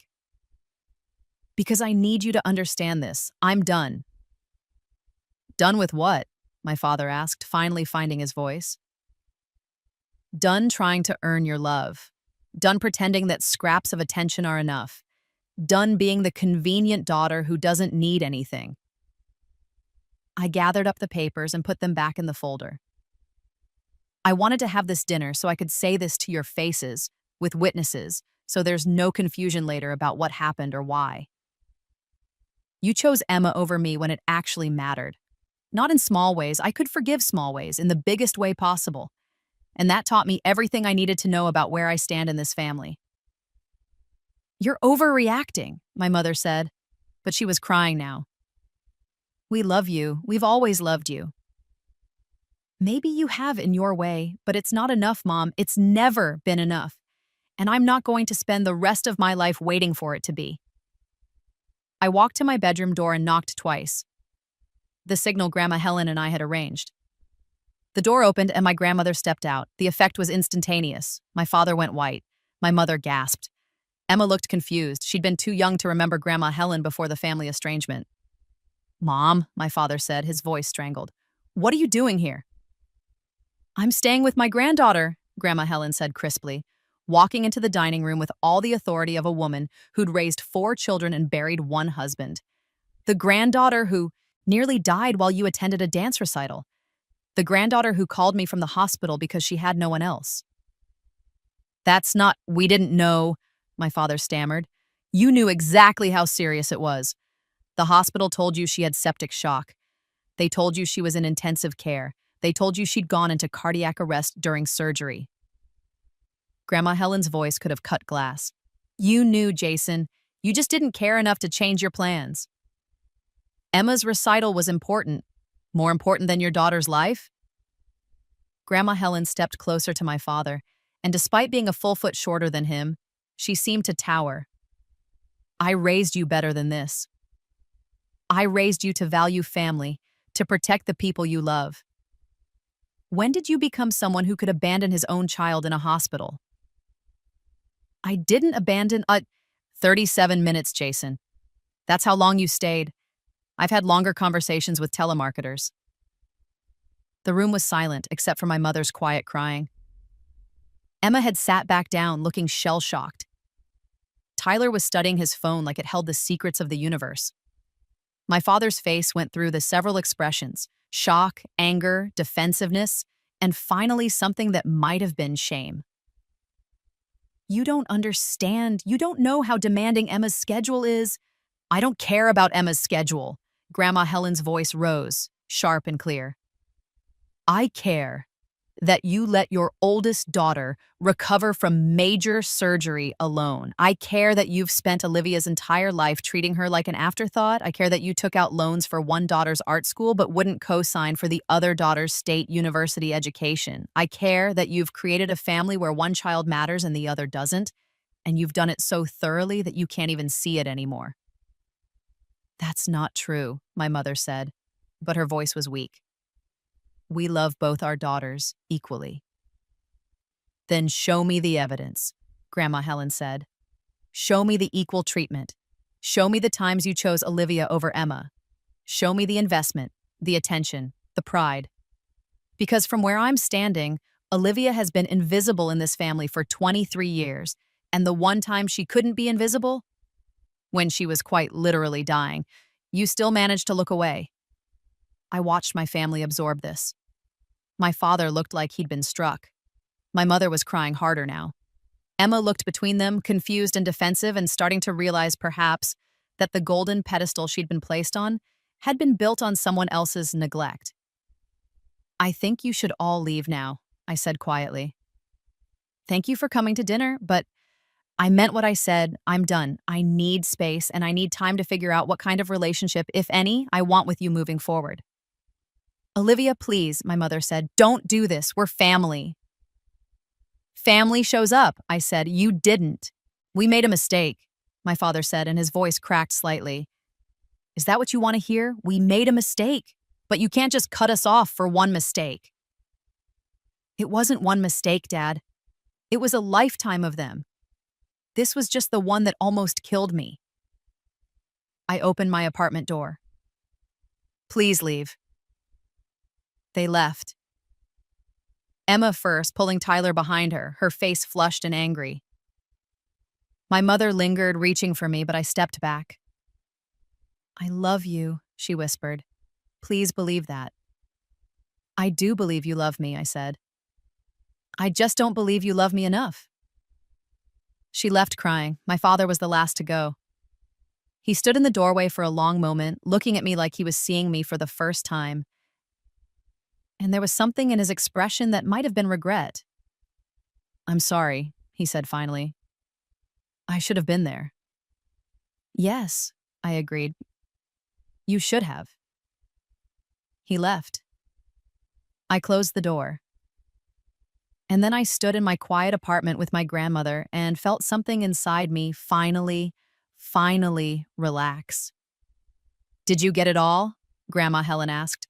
Because I need you to understand this. I'm done. Done with what? My father asked, finally finding his voice. Done trying to earn your love. Done pretending that scraps of attention are enough. Done being the convenient daughter who doesn't need anything. I gathered up the papers and put them back in the folder. I wanted to have this dinner so I could say this to your faces, with witnesses, so there's no confusion later about what happened or why. You chose Emma over me when it actually mattered. Not in small ways. I could forgive small ways in the biggest way possible. And that taught me everything I needed to know about where I stand in this family. You're overreacting, my mother said, but she was crying now. We love you. We've always loved you. Maybe you have in your way, but it's not enough, Mom. It's never been enough. And I'm not going to spend the rest of my life waiting for it to be. I walked to my bedroom door and knocked twice. The signal Grandma Helen and I had arranged. The door opened and my grandmother stepped out. The effect was instantaneous. My father went white. My mother gasped. Emma looked confused. She'd been too young to remember Grandma Helen before the family estrangement. Mom, my father said, his voice strangled. What are you doing here? I'm staying with my granddaughter, Grandma Helen said crisply, walking into the dining room with all the authority of a woman who'd raised 4 children and buried 1 husband. The granddaughter who nearly died while you attended a dance recital. The granddaughter who called me from the hospital because she had no one else. We didn't know, my father stammered. You knew exactly how serious it was. The hospital told you she had septic shock. They told you she was in intensive care. They told you she'd gone into cardiac arrest during surgery. Grandma Helen's voice could have cut glass. You knew, Jason. You just didn't care enough to change your plans. Emma's recital was important. More important than your daughter's life? Grandma Helen stepped closer to my father, and despite being a full foot shorter than him, she seemed to tower. I raised you better than this. I raised you to value family, to protect the people you love. When did you become someone who could abandon his own child in a hospital? I didn't abandon 37 minutes, Jason. That's how long you stayed. I've had longer conversations with telemarketers. The room was silent, except for my mother's quiet crying. Emma had sat back down, looking shell-shocked. Tyler was studying his phone like it held the secrets of the universe. My father's face went through the several expressions: shock, anger, defensiveness, and finally something that might have been shame. You don't understand. You don't know how demanding Emma's schedule is. I don't care about Emma's schedule. Grandma Helen's voice rose, sharp and clear. I care that you let your oldest daughter recover from major surgery alone. I care that you've spent Olivia's entire life treating her like an afterthought. I care that you took out loans for one daughter's art school but wouldn't co-sign for the other daughter's state university education. I care that you've created a family where one child matters and the other doesn't, and you've done it so thoroughly that you can't even see it anymore. That's not true, my mother said, but her voice was weak. We love both our daughters equally. Then show me the evidence, Grandma Helen said. Show me the equal treatment. Show me the times you chose Olivia over Emma. Show me the investment, the attention, the pride. Because from where I'm standing, Olivia has been invisible in this family for 23 years, and the one time she couldn't be invisible, when she was quite literally dying, you still managed to look away. I watched my family absorb this. My father looked like he'd been struck. My mother was crying harder now. Emma looked between them, confused and defensive, and starting to realize, perhaps, that the golden pedestal she'd been placed on had been built on someone else's neglect. I think you should all leave now, I said quietly. Thank you for coming to dinner, but I meant what I said. I'm done. I need space, and I need time to figure out what kind of relationship, if any, I want with you moving forward. Olivia, please, my mother said. Don't do this. We're family. Family shows up, I said. You didn't. We made a mistake, my father said, and his voice cracked slightly. Is that what you want to hear? We made a mistake, but you can't just cut us off for one mistake. It wasn't one mistake, Dad. It was a lifetime of them. This was just the one that almost killed me. I opened my apartment door. Please leave. They left. Emma first, pulling Tyler behind her, her face flushed and angry. My mother lingered, reaching for me, but I stepped back. I love you, she whispered. Please believe that. I do believe you love me, I said. I just don't believe you love me enough. She left crying. My father was the last to go. He stood in the doorway for a long moment, looking at me like he was seeing me for the first time. And there was something in his expression that might have been regret. I'm sorry, he said finally. I should have been there. Yes, I agreed. You should have. He left. I closed the door. And then I stood in my quiet apartment with my grandmother and felt something inside me finally relax. Did you get it all? Grandma Helen asked.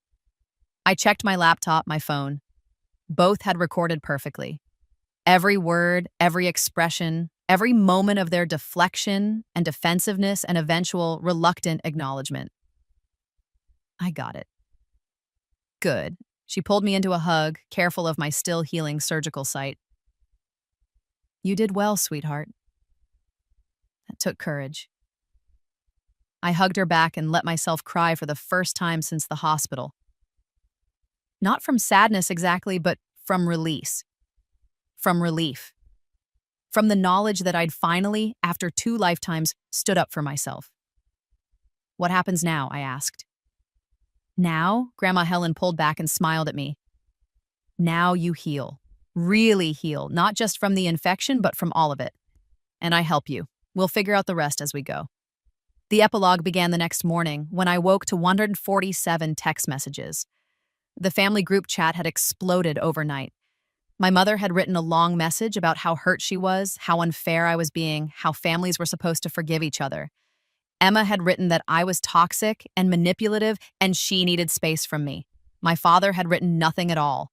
I checked my laptop, my phone. Both had recorded perfectly. Every word, every expression, every moment of their deflection and defensiveness and eventual reluctant acknowledgement. I got it. Good. She pulled me into a hug, careful of my still healing surgical site. You did well, sweetheart. That took courage. I hugged her back and let myself cry for the first time since the hospital. Not from sadness exactly, but from release. From relief. From the knowledge that I'd finally, after 2 lifetimes, stood up for myself. What happens now? I asked. Now, Grandma Helen pulled back and smiled at me. Now you heal. Really heal, not just from the infection, but from all of it. And I help you. We'll figure out the rest as we go. The epilogue began the next morning when I woke to 147 text messages. The family group chat had exploded overnight. My mother had written a long message about how hurt she was, how unfair I was being, how families were supposed to forgive each other. Emma had written that I was toxic and manipulative and she needed space from me. My father had written nothing at all.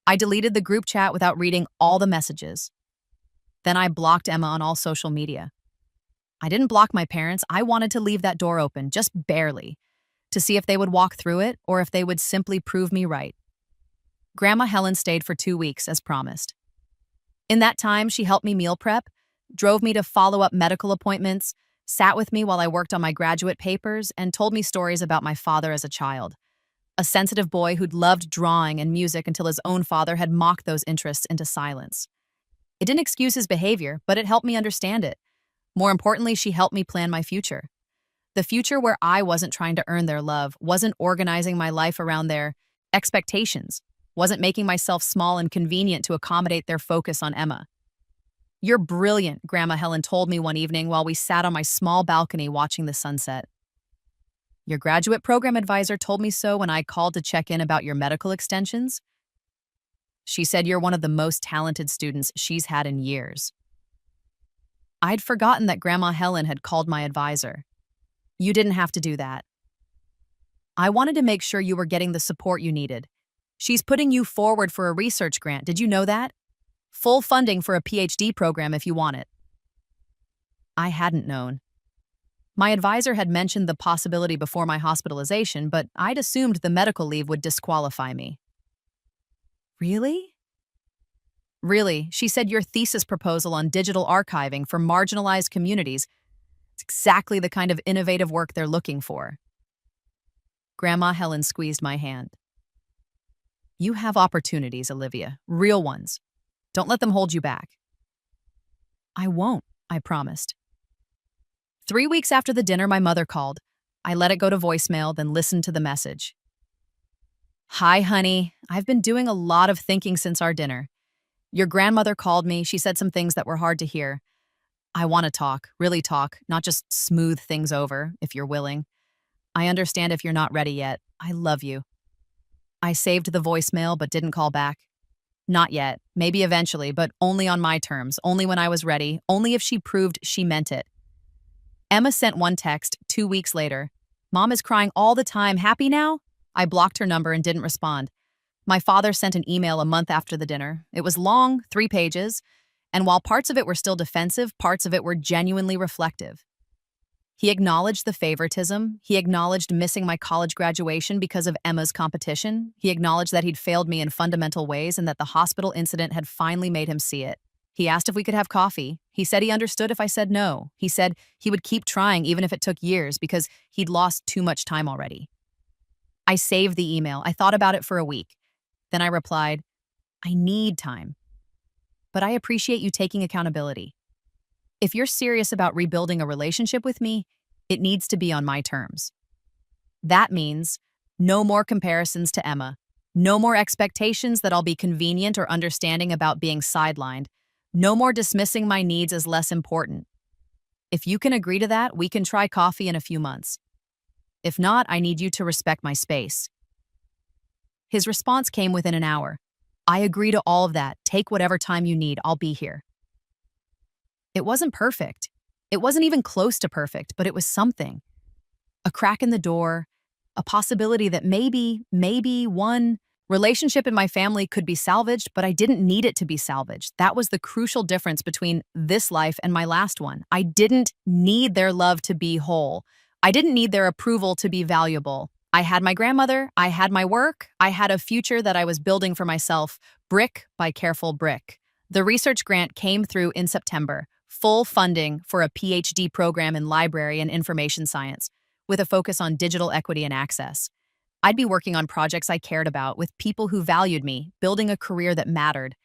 I deleted the group chat without reading all the messages. Then I blocked Emma on all social media. I didn't block my parents. I wanted to leave that door open, just barely, to see if they would walk through it or if they would simply prove me right. Grandma Helen stayed for 2 weeks, as promised. In that time, she helped me meal prep, drove me to follow-up medical appointments, sat with me while I worked on my graduate papers, and told me stories about my father as a child. A sensitive boy who'd loved drawing and music until his own father had mocked those interests into silence. It didn't excuse his behavior, but it helped me understand it. More importantly, she helped me plan my future. The future where I wasn't trying to earn their love, wasn't organizing my life around their expectations, wasn't making myself small and convenient to accommodate their focus on Emma. You're brilliant, Grandma Helen told me one evening while we sat on my small balcony watching the sunset. Your graduate program advisor told me so when I called to check in about your medical extensions. She said you're one of the most talented students she's had in years. I'd forgotten that Grandma Helen had called my advisor. You didn't have to do that. I wanted to make sure you were getting the support you needed. She's putting you forward for a research grant. Did you know that? Full funding for a PhD program if you want it. I hadn't known. My advisor had mentioned the possibility before my hospitalization, but I'd assumed the medical leave would disqualify me. Really? Really, she said your thesis proposal on digital archiving for marginalized communities is exactly the kind of innovative work they're looking for. Grandma Helen squeezed my hand. You have opportunities, Olivia, real ones. Don't let them hold you back. I won't, I promised. 3 weeks after the dinner, my mother called. I let it go to voicemail, then listened to the message. Hi, honey. I've been doing a lot of thinking since our dinner. Your grandmother called me. She said some things that were hard to hear. I want to talk, really talk, not just smooth things over, if you're willing. I understand if you're not ready yet. I love you. I saved the voicemail but didn't call back. Not yet. Maybe eventually, but only on my terms, only when I was ready, only if she proved she meant it. Emma sent one text 2 weeks later. Mom is crying all the time. Happy now? I blocked her number and didn't respond. My father sent an email a month after the dinner. It was long, 3 pages, and while parts of it were still defensive, parts of it were genuinely reflective. He acknowledged the favoritism. He acknowledged missing my college graduation because of Emma's competition. He acknowledged that he'd failed me in fundamental ways and that the hospital incident had finally made him see it. He asked if we could have coffee. He said he understood if I said no. He said he would keep trying even if it took years because he'd lost too much time already. I saved the email. I thought about it for a week. Then I replied, I need time. But I appreciate you taking accountability. If you're serious about rebuilding a relationship with me, it needs to be on my terms. That means no more comparisons to Emma, no more expectations that I'll be convenient or understanding about being sidelined, no more dismissing my needs as less important. If you can agree to that, we can try coffee in a few months. If not, I need you to respect my space. His response came within an hour. I agree to all of that. Take whatever time you need. I'll be here. It wasn't perfect. It wasn't even close to perfect, but it was something. A crack in the door, a possibility that maybe one relationship in my family could be salvaged, but I didn't need it to be salvaged. That was the crucial difference between this life and my last one. I didn't need their love to be whole. I didn't need their approval to be valuable. I had my grandmother, I had my work, I had a future that I was building for myself, brick by careful brick. The research grant came through in September, full funding for a PhD program in library and information science, with a focus on digital equity and access. I'd be working on projects I cared about with people who valued me, building a career that mattered.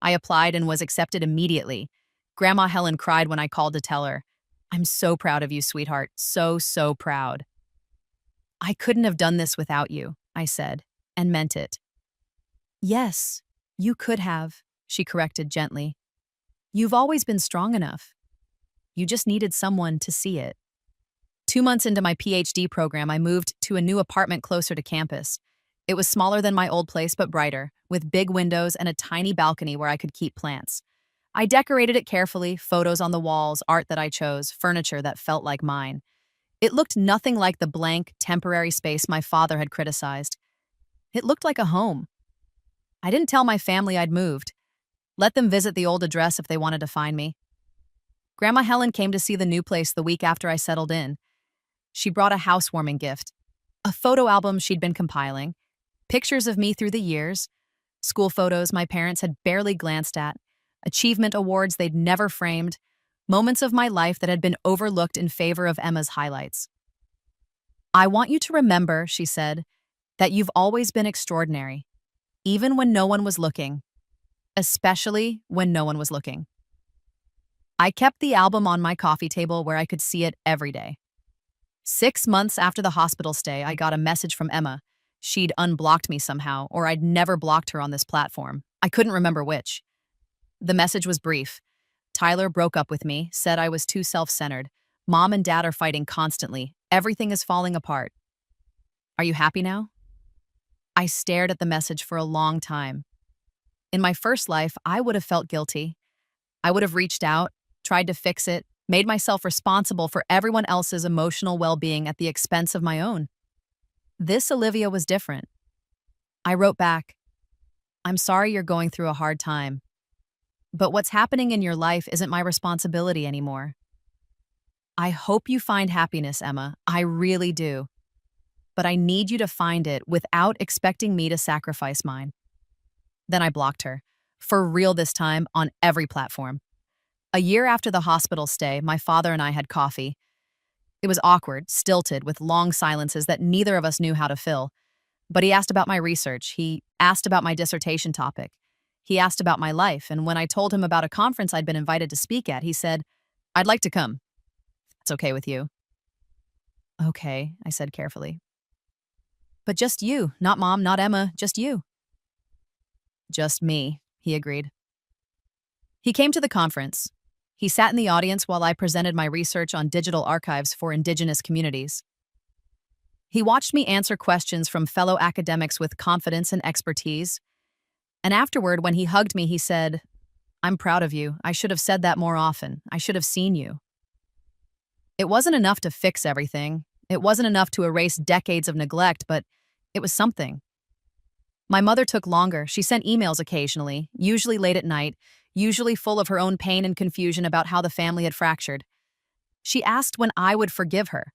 I applied and was accepted immediately. Grandma Helen cried when I called to tell her, I'm so proud of you, sweetheart. So proud. I couldn't have done this without you, I said, and meant it. Yes, you could have, she corrected gently. You've always been strong enough. You just needed someone to see it. 2 months into my PhD program, I moved to a new apartment closer to campus. It was smaller than my old place, but brighter, with big windows and a tiny balcony where I could keep plants. I decorated it carefully, photos on the walls, art that I chose, furniture that felt like mine. It looked nothing like the blank, temporary space my father had criticized. It looked like a home. I didn't tell my family I'd moved. Let them visit the old address if they wanted to find me. Grandma Helen came to see the new place the week after I settled in. She brought a housewarming gift, a photo album she'd been compiling, pictures of me through the years, school photos my parents had barely glanced at, achievement awards they'd never framed, moments of my life that had been overlooked in favor of Emma's highlights. I want you to remember, she said, that you've always been extraordinary, even when no one was looking, especially when no one was looking. I kept the album on my coffee table where I could see it every day. 6 months after the hospital stay, I got a message from Emma. She'd unblocked me somehow, or I'd never blocked her on this platform. I couldn't remember which. The message was brief. Tyler broke up with me, said I was too self-centered. Mom and Dad are fighting constantly. Everything is falling apart. Are you happy now? I stared at the message for a long time. In my first life, I would have felt guilty. I would have reached out, tried to fix it, made myself responsible for everyone else's emotional well-being at the expense of my own. This Olivia was different. I wrote back, I'm sorry you're going through a hard time, but what's happening in your life isn't my responsibility anymore. I hope you find happiness, Emma. I really do. But I need you to find it without expecting me to sacrifice mine. Then I blocked her, for real this time, on every platform. A year after the hospital stay, my father and I had coffee. It was awkward, stilted, with long silences that neither of us knew how to fill. But he asked about my research. He asked about my dissertation topic. He asked about my life, and when I told him about a conference I'd been invited to speak at, he said, I'd like to come. It's okay with you. Okay, I said carefully. But just you, not Mom, not Emma, just you. Just me, he agreed. He came to the conference. He sat in the audience while I presented my research on digital archives for Indigenous communities. He watched me answer questions from fellow academics with confidence and expertise. And afterward, when he hugged me, he said, I'm proud of you. I should have said that more often. I should have seen you. It wasn't enough to fix everything. It wasn't enough to erase decades of neglect, but it was something. My mother took longer. She sent emails occasionally, usually late at night, usually full of her own pain and confusion about how the family had fractured. She asked when I would forgive her.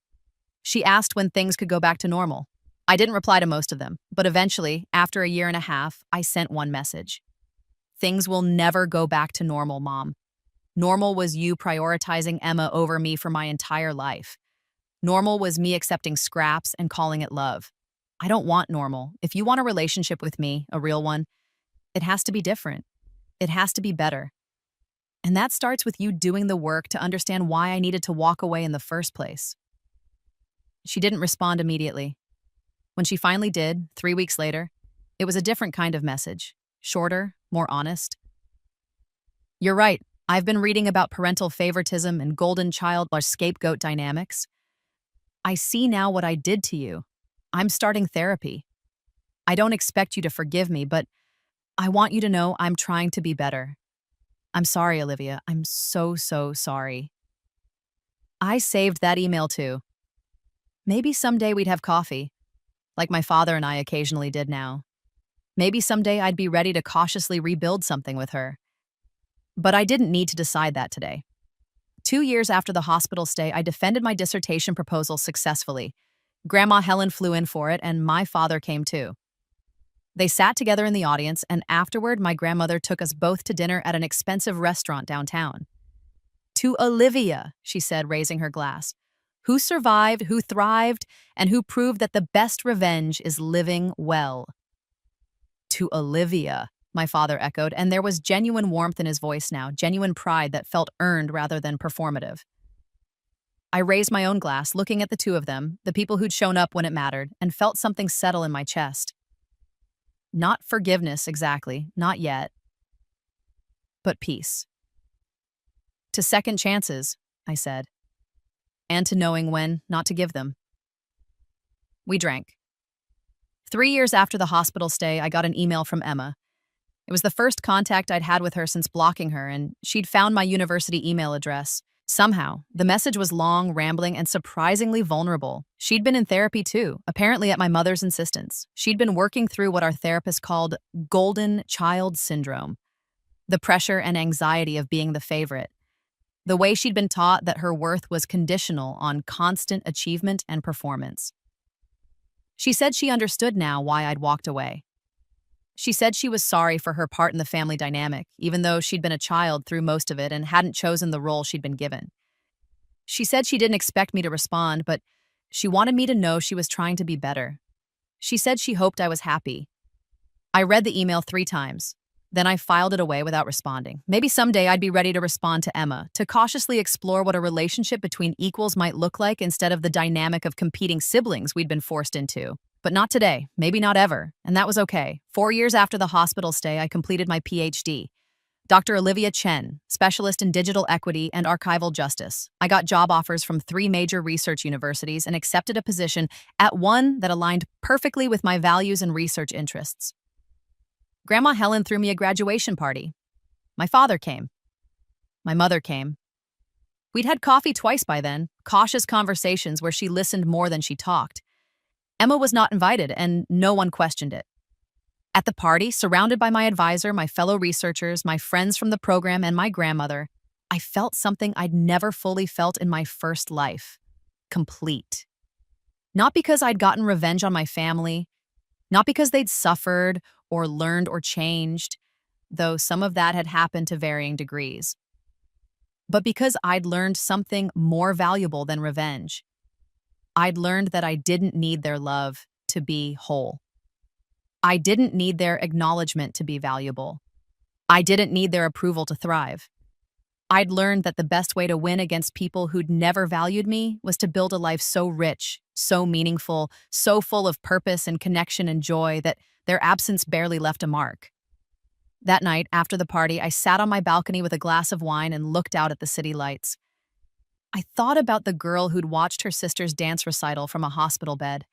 She asked when things could go back to normal. I didn't reply to most of them, but eventually, after a year and a half, I sent one message. Things will never go back to normal, Mom. Normal was you prioritizing Emma over me for my entire life. Normal was me accepting scraps and calling it love. I don't want normal. If you want a relationship with me, a real one, it has to be different. It has to be better. And that starts with you doing the work to understand why I needed to walk away in the first place. She didn't respond immediately. When she finally did, 3 weeks later, it was a different kind of message. Shorter, more honest. You're right. I've been reading about parental favoritism and golden child or scapegoat dynamics. I see now what I did to you. I'm starting therapy. I don't expect you to forgive me, but I want you to know I'm trying to be better. I'm sorry, Olivia. I'm so, so sorry. I saved that email too. Maybe someday we'd have coffee, like my father and I occasionally did now. Maybe someday I'd be ready to cautiously rebuild something with her. But I didn't need to decide that today. 2 years after the hospital stay, I defended my dissertation proposal successfully. Grandma Helen flew in for it, and my father came too. They sat together in the audience, and afterward, my grandmother took us both to dinner at an expensive restaurant downtown. To Olivia, she said, raising her glass, who survived, who thrived, and who proved that the best revenge is living well. To Olivia, my father echoed, and there was genuine warmth in his voice now, genuine pride that felt earned rather than performative. I raised my own glass, looking at the two of them, the people who'd shown up when it mattered, and felt something settle in my chest. Not forgiveness, exactly, not yet, but peace. To second chances, I said, and to knowing when not to give them. We drank. 3 years after the hospital stay, I got an email from Emma. It was the first contact I'd had with her since blocking her, and she'd found my university email address. Somehow, the message was long, rambling, and surprisingly vulnerable. She'd been in therapy too, apparently at my mother's insistence. She'd been working through what our therapist called golden child syndrome, the pressure and anxiety of being the favorite. The way she'd been taught that her worth was conditional on constant achievement and performance. She said she understood now why I'd walked away. She said she was sorry for her part in the family dynamic, even though she'd been a child through most of it and hadn't chosen the role she'd been given. She said she didn't expect me to respond, but she wanted me to know she was trying to be better. She said she hoped I was happy. I read the email 3 times. Then I filed it away without responding. Maybe someday I'd be ready to respond to Emma, to cautiously explore what a relationship between equals might look like instead of the dynamic of competing siblings we'd been forced into. But not today, maybe not ever, and that was okay. 4 years after the hospital stay, I completed my PhD. Dr. Olivia Chen, specialist in digital equity and archival justice. I got job offers from 3 major research universities and accepted a position at one that aligned perfectly with my values and research interests. Grandma Helen threw me a graduation party. My father came. My mother came. We'd had coffee twice by then, cautious conversations where she listened more than she talked. Emma was not invited, and no one questioned it. At the party, surrounded by my advisor, my fellow researchers, my friends from the program, and my grandmother, I felt something I'd never fully felt in my first life. Complete. Not because I'd gotten revenge on my family, not because they'd suffered or learned or changed, though some of that had happened to varying degrees, but because I'd learned something more valuable than revenge. I'd learned that I didn't need their love to be whole. I didn't need their acknowledgement to be valuable. I didn't need their approval to thrive. I'd learned that the best way to win against people who'd never valued me was to build a life so rich, so meaningful, so full of purpose and connection and joy that their absence barely left a mark. That night, after the party, I sat on my balcony with a glass of wine and looked out at the city lights. I thought about the girl who'd watched her sister's dance recital from a hospital bed.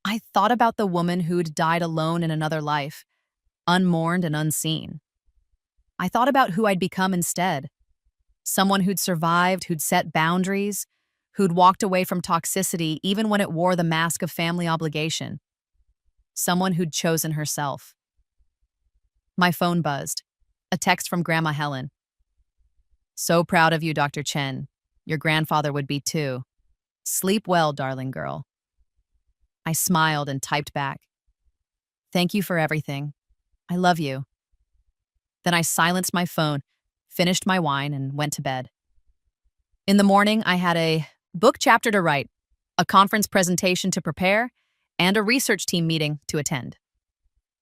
I thought about the woman who'd died alone in another life, unmourned and unseen. I thought about who I'd become instead. Someone who'd survived, who'd set boundaries, who'd walked away from toxicity even when it wore the mask of family obligation. Someone who'd chosen herself. My phone buzzed. A text from Grandma Helen. So proud of you, Dr. Chen. Your grandfather would be too. Sleep well, darling girl. I smiled and typed back. Thank you for everything. I love you. Then I silenced my phone, finished my wine, and went to bed. In the morning, I had a book chapter to write, a conference presentation to prepare, and a research team meeting to attend.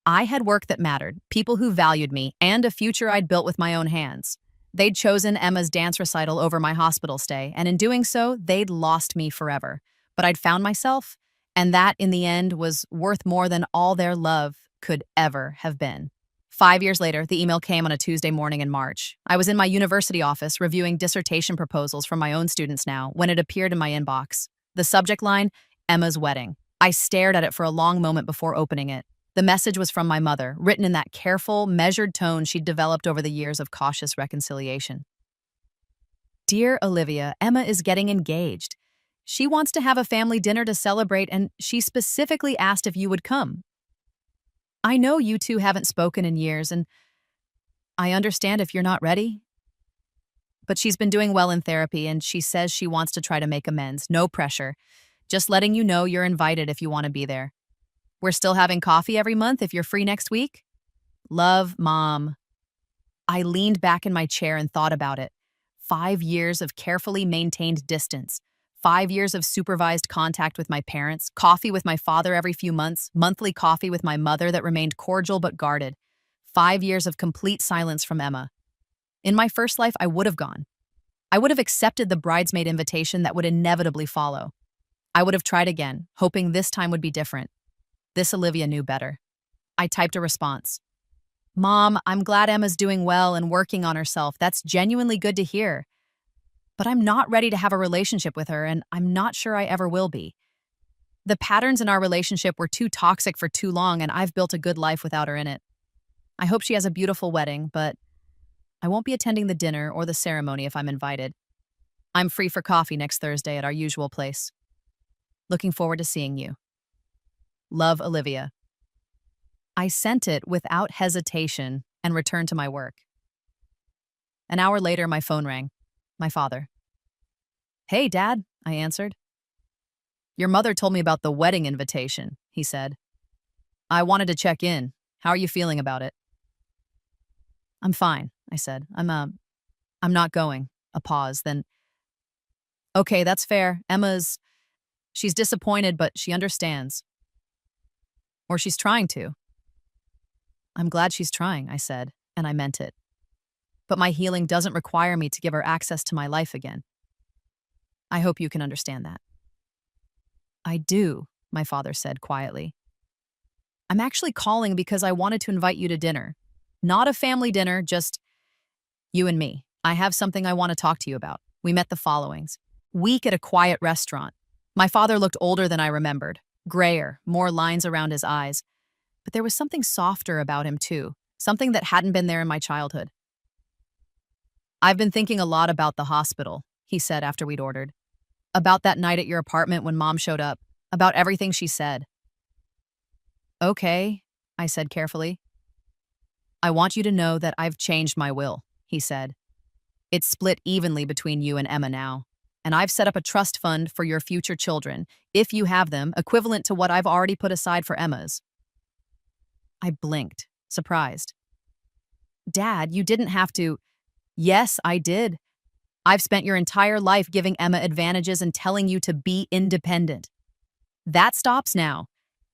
I had work that mattered, people who valued me, and a future I'd built with my own hands. They'd chosen Emma's dance recital over my hospital stay, and in doing so, they'd lost me forever. But I'd found myself, and that, in the end, was worth more than all their love could ever have been. 5 years later, the email came on a Tuesday morning in March. I was in my university office reviewing dissertation proposals from my own students now when it appeared in my inbox. The subject line, Emma's wedding. I stared at it for a long moment before opening it. The message was from my mother, written in that careful, measured tone she'd developed over the years of cautious reconciliation. Dear Olivia, Emma is getting engaged. She wants to have a family dinner to celebrate, and she specifically asked if you would come. I know you two haven't spoken in years, and I understand if you're not ready. But she's been doing well in therapy, and she says she wants to try to make amends. No pressure. Just letting you know you're invited if you want to be there. We're still having coffee every month if you're free next week. Love, Mom. I leaned back in my chair and thought about it. 5 years of carefully maintained distance. 5 years of supervised contact with my parents, coffee with my father every few months, monthly coffee with my mother that remained cordial but guarded. 5 years of complete silence from Emma. In my first life, I would have gone. I would have accepted the bridesmaid invitation that would inevitably follow. I would have tried again, hoping this time would be different. This Olivia knew better. I typed a response. Mom, I'm glad Emma's doing well and working on herself. That's genuinely good to hear. But I'm not ready to have a relationship with her, and I'm not sure I ever will be. The patterns in our relationship were too toxic for too long, and I've built a good life without her in it. I hope she has a beautiful wedding, but I won't be attending the dinner or the ceremony if I'm invited. I'm free for coffee next Thursday at our usual place. Looking forward to seeing you. Love, Olivia. I sent it without hesitation and returned to my work. An hour later, my phone rang. My father. Hey, Dad, I answered. Your mother told me about the wedding invitation, he said. I wanted to check in. How are you feeling about it? I'm fine, I said. I'm not going. A pause, then. Okay, that's fair. She's disappointed, but she understands. Or she's trying to. I'm glad she's trying, I said, and I meant it. But my healing doesn't require me to give her access to my life again. I hope you can understand that. I do, my father said quietly. I'm actually calling because I wanted to invite you to dinner. Not a family dinner, just you and me. I have something I want to talk to you about. We met the followings. Week at a quiet restaurant. My father looked older than I remembered. Grayer, more lines around his eyes. But there was something softer about him, too. Something that hadn't been there in my childhood. I've been thinking a lot about the hospital, he said after we'd ordered. About that night at your apartment when Mom showed up. About everything she said. Okay, I said carefully. I want you to know that I've changed my will, he said. It's split evenly between you and Emma now. And I've set up a trust fund for your future children, if you have them, equivalent to what I've already put aside for Emma's. I blinked, surprised. Dad, you didn't have to. Yes, I did. I've spent your entire life giving Emma advantages and telling you to be independent. That stops now.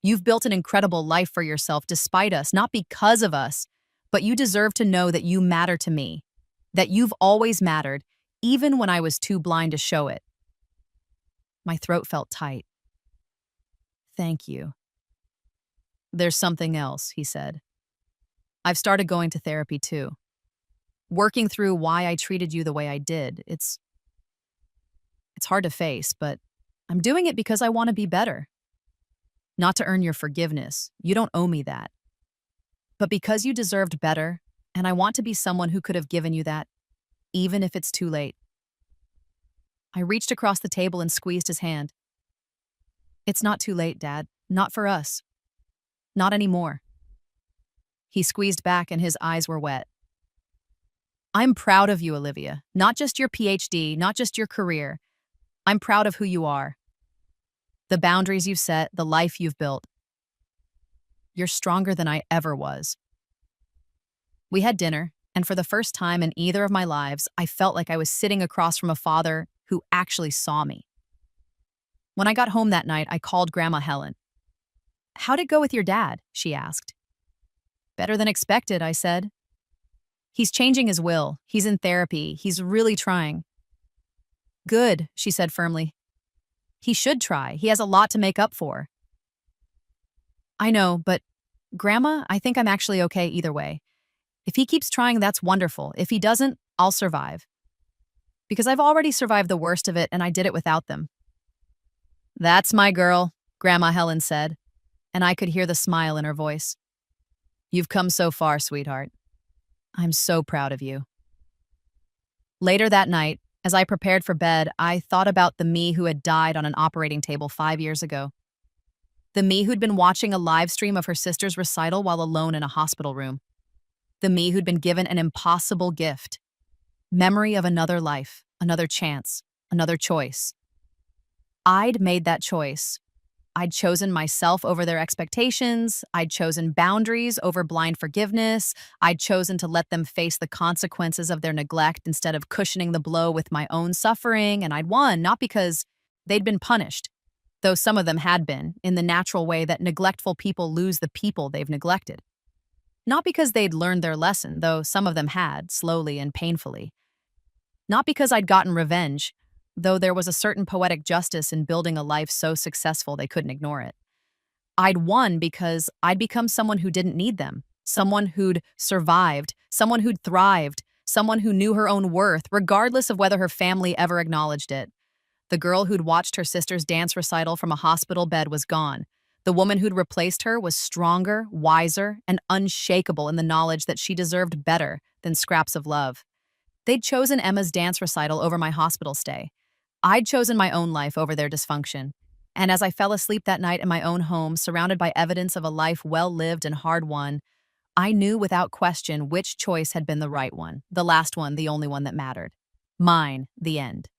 You've built an incredible life for yourself despite us, not because of us, but you deserve to know that you matter to me, that you've always mattered, even when I was too blind to show it. My throat felt tight. Thank you. There's something else, he said. I've started going to therapy too. Working through why I treated you the way I did. It's hard to face, but I'm doing it because I want to be better. Not to earn your forgiveness. You don't owe me that. But because you deserved better, and I want to be someone who could have given you that, even if it's too late. I reached across the table and squeezed his hand. It's not too late, Dad. Not for us. Not anymore. He squeezed back and his eyes were wet. I'm proud of you, Olivia. Not just your PhD, not just your career. I'm proud of who you are. The boundaries you've set, the life you've built. You're stronger than I ever was. We had dinner, and for the first time in either of my lives, I felt like I was sitting across from a father who actually saw me. When I got home that night, I called Grandma Helen. How'd it go with your dad? She asked. Better than expected, I said. He's changing his will. He's in therapy. He's really trying. Good, she said firmly. He should try. He has a lot to make up for. I know, but Grandma, I think I'm actually okay either way. If he keeps trying, that's wonderful. If he doesn't, I'll survive. Because I've already survived the worst of it, and I did it without them. That's my girl, Grandma Helen said. and I could hear the smile in her voice. "You've come so far, sweetheart. I'm so proud of you." Later that night, as I prepared for bed, I thought about the me who had died on an operating table 5 years ago. The me who'd been watching a live stream of her sister's recital while alone in a hospital room. The me who'd been given an impossible gift. Memory of another life, another chance, another choice. I'd made that choice. I'd chosen myself over their expectations. I'd chosen boundaries over blind forgiveness. I'd chosen to let them face the consequences of their neglect instead of cushioning the blow with my own suffering. And I'd won, not because they'd been punished, though some of them had been, in the natural way that neglectful people lose the people they've neglected. Not because they'd learned their lesson, though some of them had, slowly and painfully. Not because I'd gotten revenge, though there was a certain poetic justice in building a life so successful they couldn't ignore it. I'd won because I'd become someone who didn't need them, someone who'd survived, someone who'd thrived, someone who knew her own worth, regardless of whether her family ever acknowledged it. The girl who'd watched her sister's dance recital from a hospital bed was gone. The woman who'd replaced her was stronger, wiser, and unshakable in the knowledge that she deserved better than scraps of love. They'd chosen Emma's dance recital over my hospital stay. I'd chosen my own life over their dysfunction. And as I fell asleep that night in my own home, surrounded by evidence of a life well lived and hard won, I knew without question which choice had been the right one, the last one, the only one that mattered. Mine, the end.